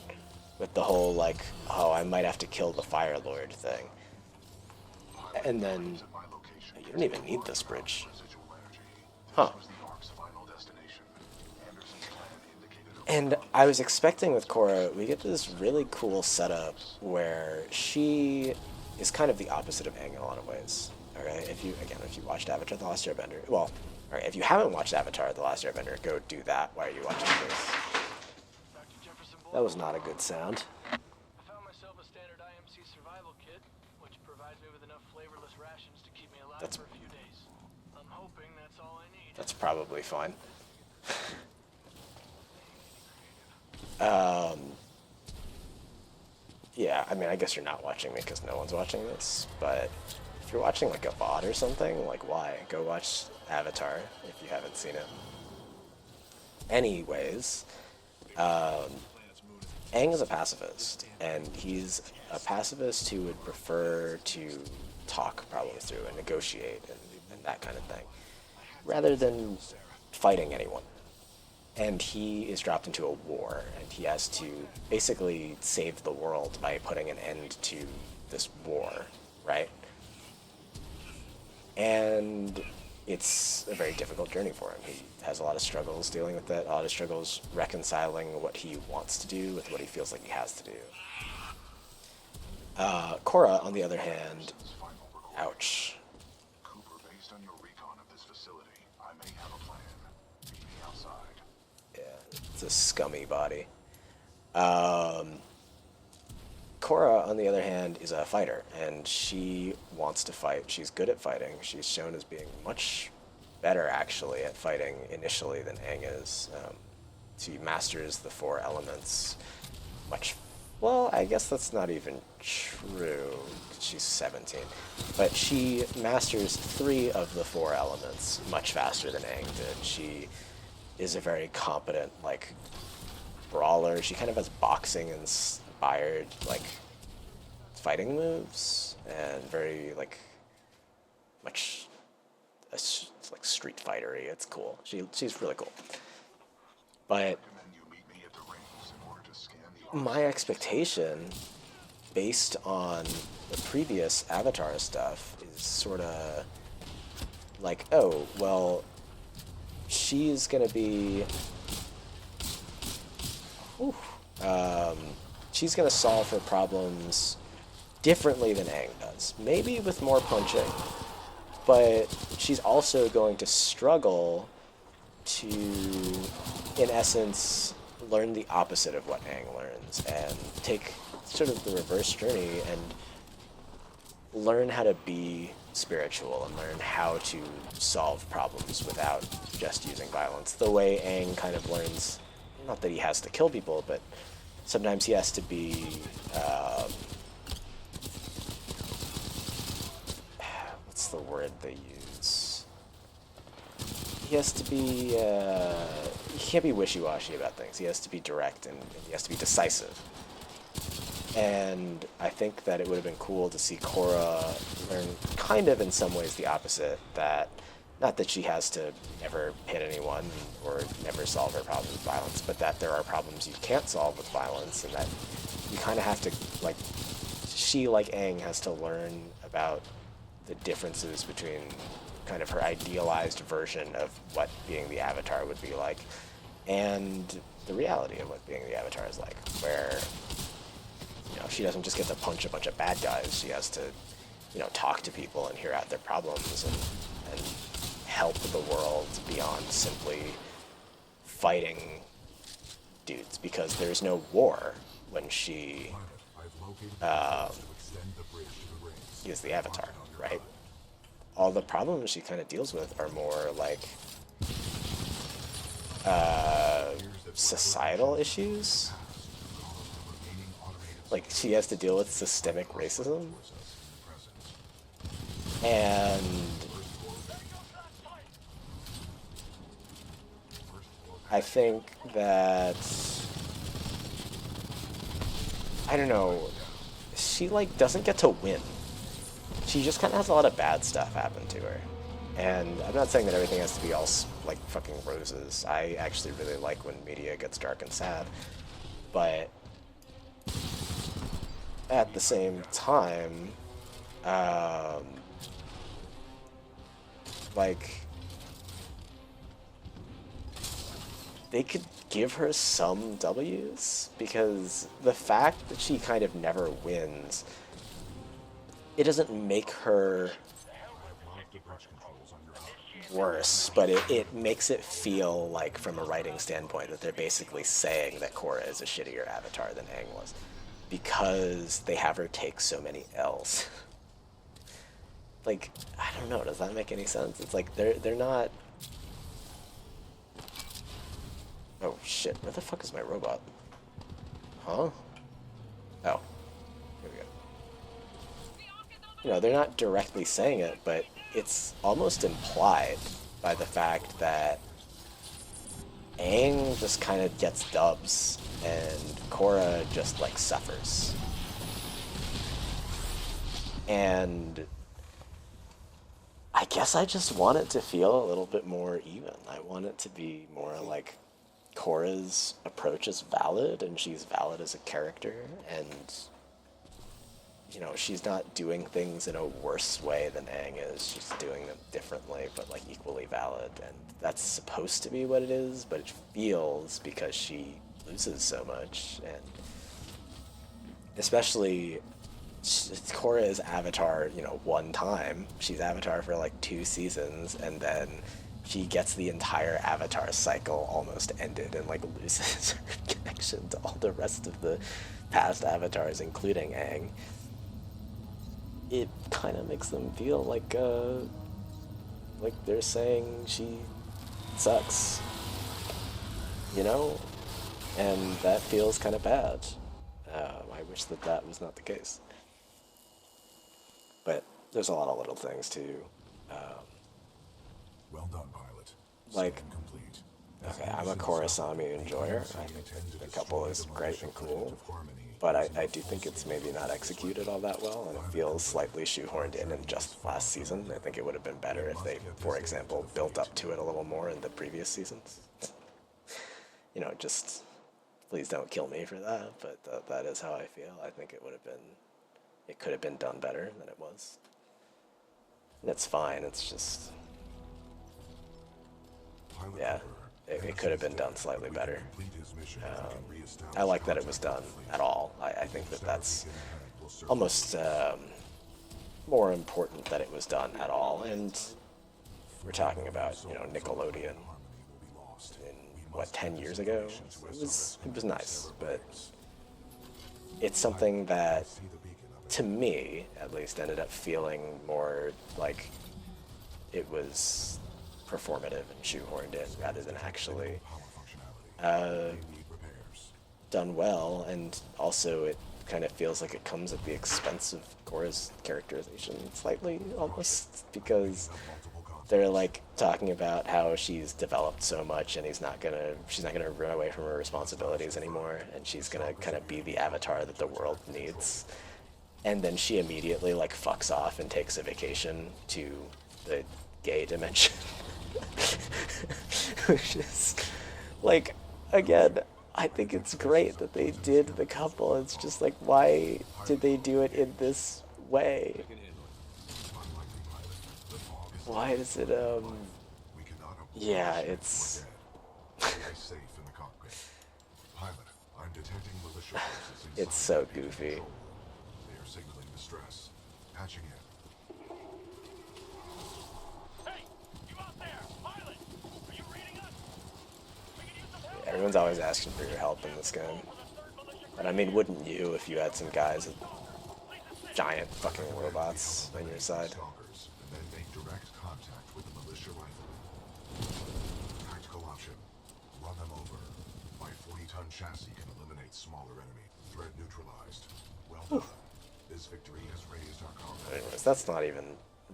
with the whole like, oh, I might have to kill the Fire Lord thing. And then you don't even need this bridge. Huh. And I was expecting with Korra, we get this really cool setup where she is kind of the opposite of Aang in a lot of ways. Okay, if you watched Avatar: The Last Airbender, well, all right, if you haven't watched Avatar: The Last Airbender, go do that while you're watching this. That was not a good sound. I found myself a standard IMC survival kit, which provides me with enough flavorless rations to keep me alive for a few days. I'm hoping that's all I need. That's probably fine. Yeah, I mean, I guess you're not watching me because no one's watching this, but if you're watching like a VOD or something, like why? Go watch Avatar if you haven't seen it. Anyways, Aang is a pacifist, and he's a pacifist who would prefer to talk problems through and negotiate and that kind of thing, rather than fighting anyone. And he is dropped into a war, and he has to basically save the world by putting an end to this war, right? And it's a very difficult journey for him. He has a lot of struggles dealing with it, a lot of struggles reconciling what he wants to do with what he feels like he has to do. Korra, on the other hand, ouch. Cooper, based on your recon of this facility, I may have a plan. Meet me outside. It's a scummy body. Korra, on the other hand, is a fighter, and she wants to fight. She's good at fighting. She's shown as being much better, actually, at fighting initially than Aang is. She masters the 4 elements much... Well, I guess that's not even true. She's 17. But she masters 3 of the 4 elements much faster than Aang did. She is a very competent, like, brawler. She kind of has boxing-inspired, like, fighting moves, and very, like, much, like, street fighter-y. It's cool. She's really cool. But my expectation, based on the previous Avatar stuff, is sort of like, oh, well, she's gonna be, she's gonna solve her problems differently than Aang does. Maybe with more punching, but she's also going to struggle to, in essence, learn the opposite of what Aang learns and take sort of the reverse journey and learn how to be spiritual and learn how to solve problems without just using violence. The way Aang kind of learns, not that he has to kill people, but sometimes he has to be, what's the word they use? He has to be, he can't be wishy-washy about things. He has to be direct, and he has to be decisive. And I think that it would have been cool to see Korra learn kind of in some ways the opposite, that not that she has to never hit anyone or never solve her problems with violence, but that there are problems you can't solve with violence, and that you kind of have to, like, she, like Aang, has to learn about the differences between kind of her idealized version of what being the Avatar would be like, and the reality of what being the Avatar is like, where, you know, she doesn't just get to punch a bunch of bad guys. She has to, you know, talk to people and hear out their problems and help the world beyond simply fighting dudes, because there's no war when she is the Avatar, right? All the problems she kind of deals with are more like societal issues. Like, she has to deal with systemic racism, and I think that, I don't know, she like doesn't get to win. She just kind of has a lot of bad stuff happen to her. And I'm not saying that everything has to be all like fucking roses. I actually really like when media gets dark and sad. But at the same time, like, they could give her some W's, because the fact that she kind of never wins, it doesn't make her worse, but it makes it feel like, from a writing standpoint, that they're basically saying that Korra is a shittier Avatar than Aang was, because they have her take so many L's. Like, I don't know, does that make any sense? It's like, they're not... Oh shit, where the fuck is my robot? Huh? Oh. Here we go. You know, they're not directly saying it, but it's almost implied by the fact that Aang just kind of gets dubs, and Korra just, like, suffers. And I guess I just want it to feel a little bit more even. I want it to be more like Korra's approach is valid, and she's valid as a character, and, you know, she's not doing things in a worse way than Aang is. She's doing them differently, but, like, equally valid, and that's supposed to be what it is, but it feels, because she loses so much, and especially Korra is Avatar, you know, one time. She's Avatar for, like, 2 seasons, and then she gets the entire Avatar cycle almost ended and, like, loses her connection to all the rest of the past Avatars, including Aang. It kind of makes them feel like they're saying she sucks, you know? And that feels kind of bad. I wish that that was not the case. But there's a lot of little things, too. Well done, pilot. Like, Scan complete. okay, I'm a Korrasami enjoyer. I think the couple is great and cool, but I do think it's maybe not executed all that well, and it feels slightly shoehorned in just last season. I think it would have been better if they, for example, built up to it a little more in the previous seasons. You know, just, please don't kill me for that, but that is how I feel. I think it could have been done better than it was. And it's fine, it's just, yeah, it could have been done slightly better. I like that it was done at all. I think that that's almost more important that it was done at all. And we're talking about, you know, Nickelodeon in, what, 10 years ago? It was nice, but it's something that, to me, at least, ended up feeling more like it was performative and shoehorned in rather than actually done well. And also it kind of feels like it comes at the expense of Korra's characterization slightly, almost, because they're like talking about how she's developed so much and she's not gonna run away from her responsibilities anymore, and she's gonna kind of be the Avatar that the world needs. And then she immediately, like, fucks off and takes a vacation to the gay dimension. Which is, like, again, I think it's great that they did the couple. It's just like, why did they do it in this way? Why is it, We cannot yeah, abort it's... Stay safe in the cockpit. Pilot, I'm detecting militia forces inside It's so the engine goofy. control. They are signaling distress. Patching in. Hey, you out there, pilot? Are you reading us? We can use some help. Everyone's always asking for your help in this game. But I mean, wouldn't you if you had some guys with giant fucking robots on your side? Stalkers, and then make direct contact with the militia riflemen. Tactical option. Run them over. My 40-ton chassis can eliminate smaller enemy. Threat neutralized. Well done. This victory has raised our combat. Anyways, that's not even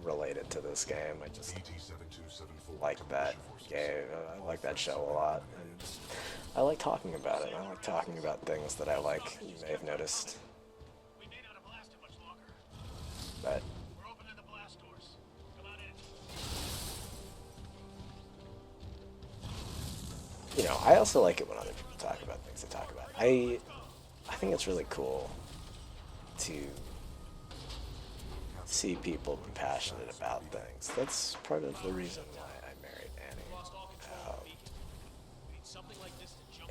related to this game. I just BT-7274 like that game. I like that show a lot. And I like talking about it. I like talking about things that I like. You may have noticed. We may not have lasted much longer. But We're opening the blast doors. Come on in. you know, I also like it when other people talk about things they talk about. I think it's really cool to see people be passionate about things. That's part of the reason why I married Annie.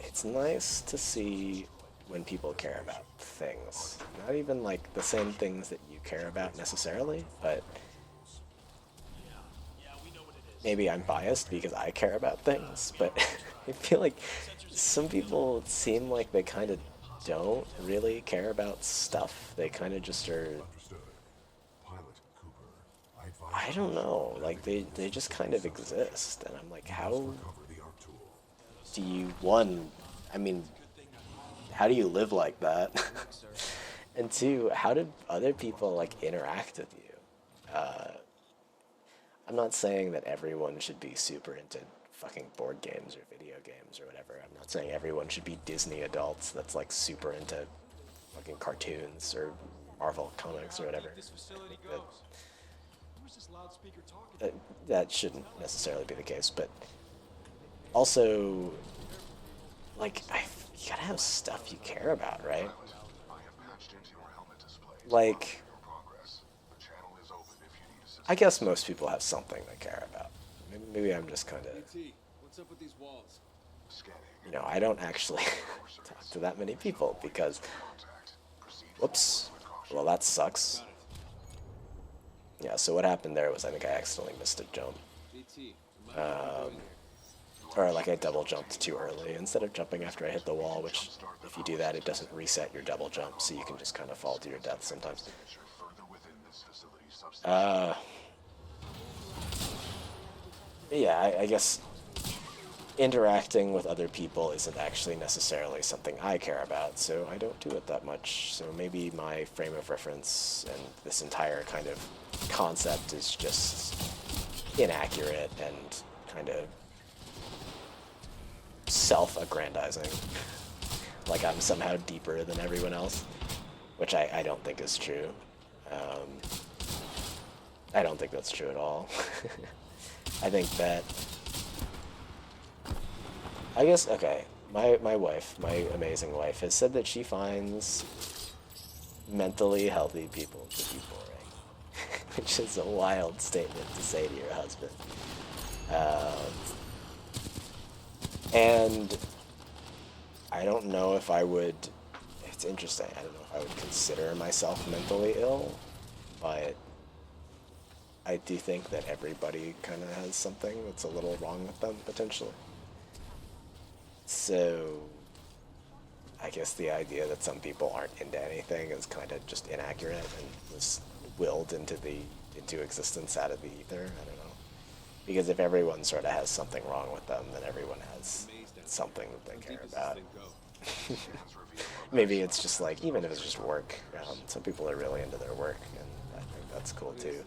It's nice to see when people care about things. Not even like the same things that you care about necessarily, but maybe I'm biased because I care about things, but I feel like some people seem like they kind of don't really care about stuff. They kind of just are, Understood. Pilot Cooper, I advise I don't know, like they just kind of exist. And I'm like, how recover the arc tool. do you, one, I mean, how do you live like that? And two, how did other people like interact with you? I'm not saying that everyone should be super into fucking board games or video games or whatever. I'm not saying everyone should be Disney adults that's like super into fucking cartoons or Marvel comics or whatever. That shouldn't necessarily be the case, but also, like, you gotta have stuff you care about, right? I have patched into your helmet display. Like, Your progress. The channel is open if you need assistance. I guess most people have something they care about. Maybe I'm just kind of, T, what's up with these walls? Scanning. you know, I don't actually talk to that many people because, Contact. Proceed whoops, forward with caution. well, that sucks. Got it. Yeah, so what happened there was I think I accidentally missed a jump. BT, what am I doing here? Or like I double jumped too early instead of jumping after I hit the wall, which if you do that, it doesn't reset your double jump, so you can just kind of fall to your death sometimes. Further within this facility substation. Yeah, I guess interacting with other people isn't actually necessarily something I care about, so I don't do it that much. So maybe my frame of reference and this entire kind of concept is just inaccurate and kind of self-aggrandizing. Like I'm somehow deeper than everyone else, which I don't think is true. I don't think that's true at all. I think that, I guess, okay, my wife, my amazing wife, has said that she finds mentally healthy people to be boring, which is a wild statement to say to your husband. And I don't know if I would, it's interesting, I don't know if I would consider myself mentally ill, but I do think that everybody kind of has something that's a little wrong with them, potentially. So, I guess the idea that some people aren't into anything is kind of just inaccurate and was willed into existence out of the ether. I don't know. Because if everyone sort of has something wrong with them, then everyone has something that they care about. Maybe it's just like, even if it's just work, some people are really into their work, and I think that's cool too.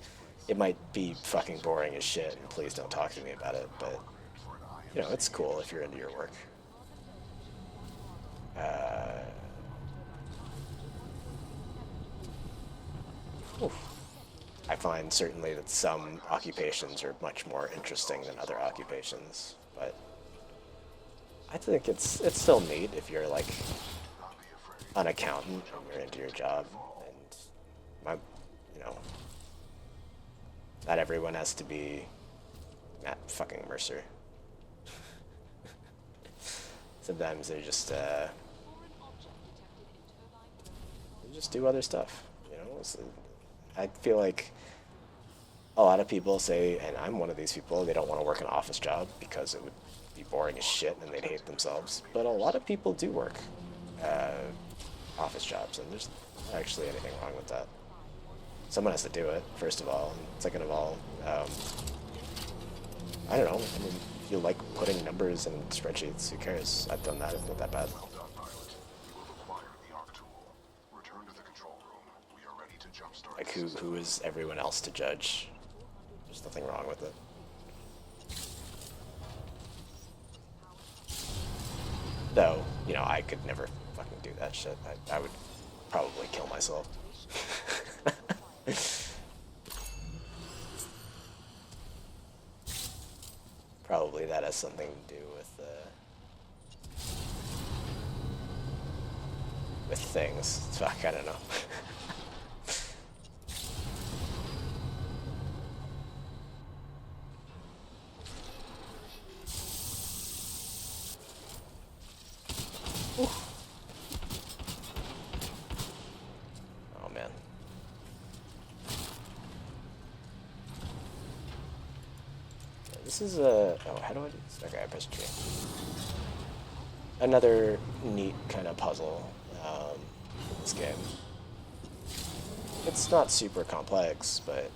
It might be fucking boring as shit, and please don't talk to me about it, but, you know, it's cool if you're into your work. I find certainly that some occupations are much more interesting than other occupations, but I think it's still neat if you're like an accountant and you're into your job, and you know, Not everyone has to be Matt fucking Mercer. Sometimes they just do other stuff, you know. So I feel like a lot of people say, and I'm one of these people, they don't want to work an office job because it would be boring as shit and they'd hate themselves. But a lot of people do work office jobs, and there's not actually anything wrong with that. Someone has to do it, first of all. And second of all, I don't know. I mean, if you like putting numbers in spreadsheets, who cares? I've done that. It's not that bad. Well done, pilot. You have acquired the arc tool. Return to the control room. We are ready to jumpstart. Like, who is everyone else to judge? There's nothing wrong with it. Though, you know, I could never fucking do that shit. I would probably kill myself. Probably that has something to do with things. Fuck, I don't know. Oh man. This is a... Oh, how do I do this? Okay, I pressed G. Another neat kind of puzzle in this game. It's not super complex, but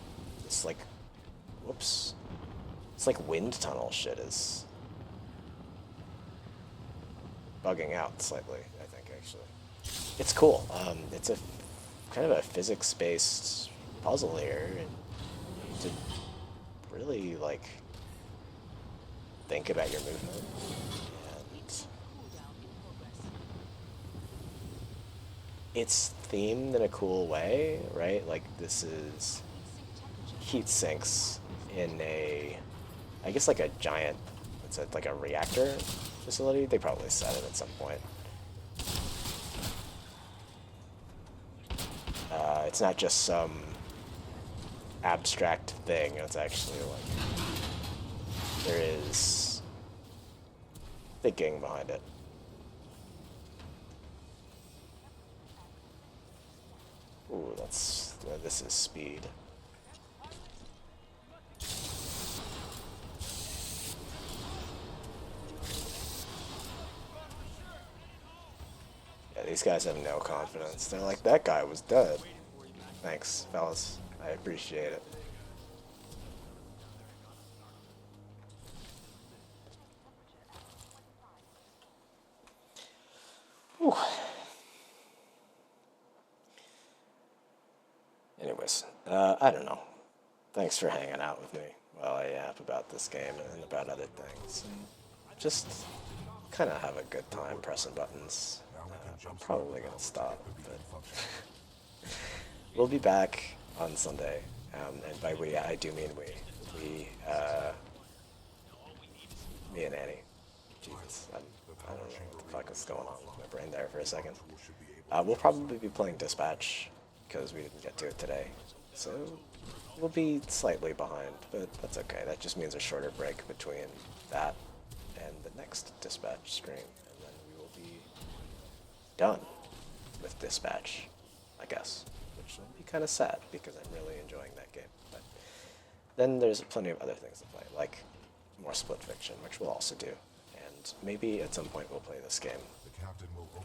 it's like... Whoops. It's like wind tunnel shit is bugging out slightly, I think, actually. It's cool. It's a kind of a physics-based puzzle here, and you have to really, like, think about your movement. And it's themed in a cool way, right? Like, this is heat sinks in a, I guess, like a giant, it's like a reactor facility. They probably said it at some point. It's not just some abstract thing. It's actually like there is thinking behind it. Ooh, that's this is speed. Yeah, these guys have no confidence. They're like, that guy was dead. Thanks, fellas. I appreciate it. Whew. Anyways, I don't know. Thanks for hanging out with me while I yap about this game and about other things. And just kind of have a good time pressing buttons. I'm probably going to stop, but we'll be back on Sunday. And by we, I do mean we. Me and Annie. Jesus, I don't know what the fuck is going on with my brain there for a second. We'll probably be playing Dispatch, because we didn't get to it today. So we'll be slightly behind, but that's okay. That just means a shorter break between that and the next Dispatch stream. And then we will be done with Dispatch, I guess. Which will be kind of sad, because I'm really enjoying that game. But then there's plenty of other things to play, like more Split Fiction, which we'll also do. And maybe at some point we'll play this game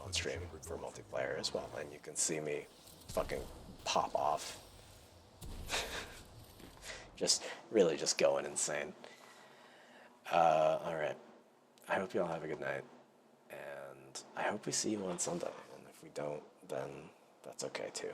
on stream for multiplayer as well, and you can see me fucking pop off. Just really just going insane. Alright. I hope you all have a good night, and I hope we see you on Sunday, and if we don't, then that's okay too.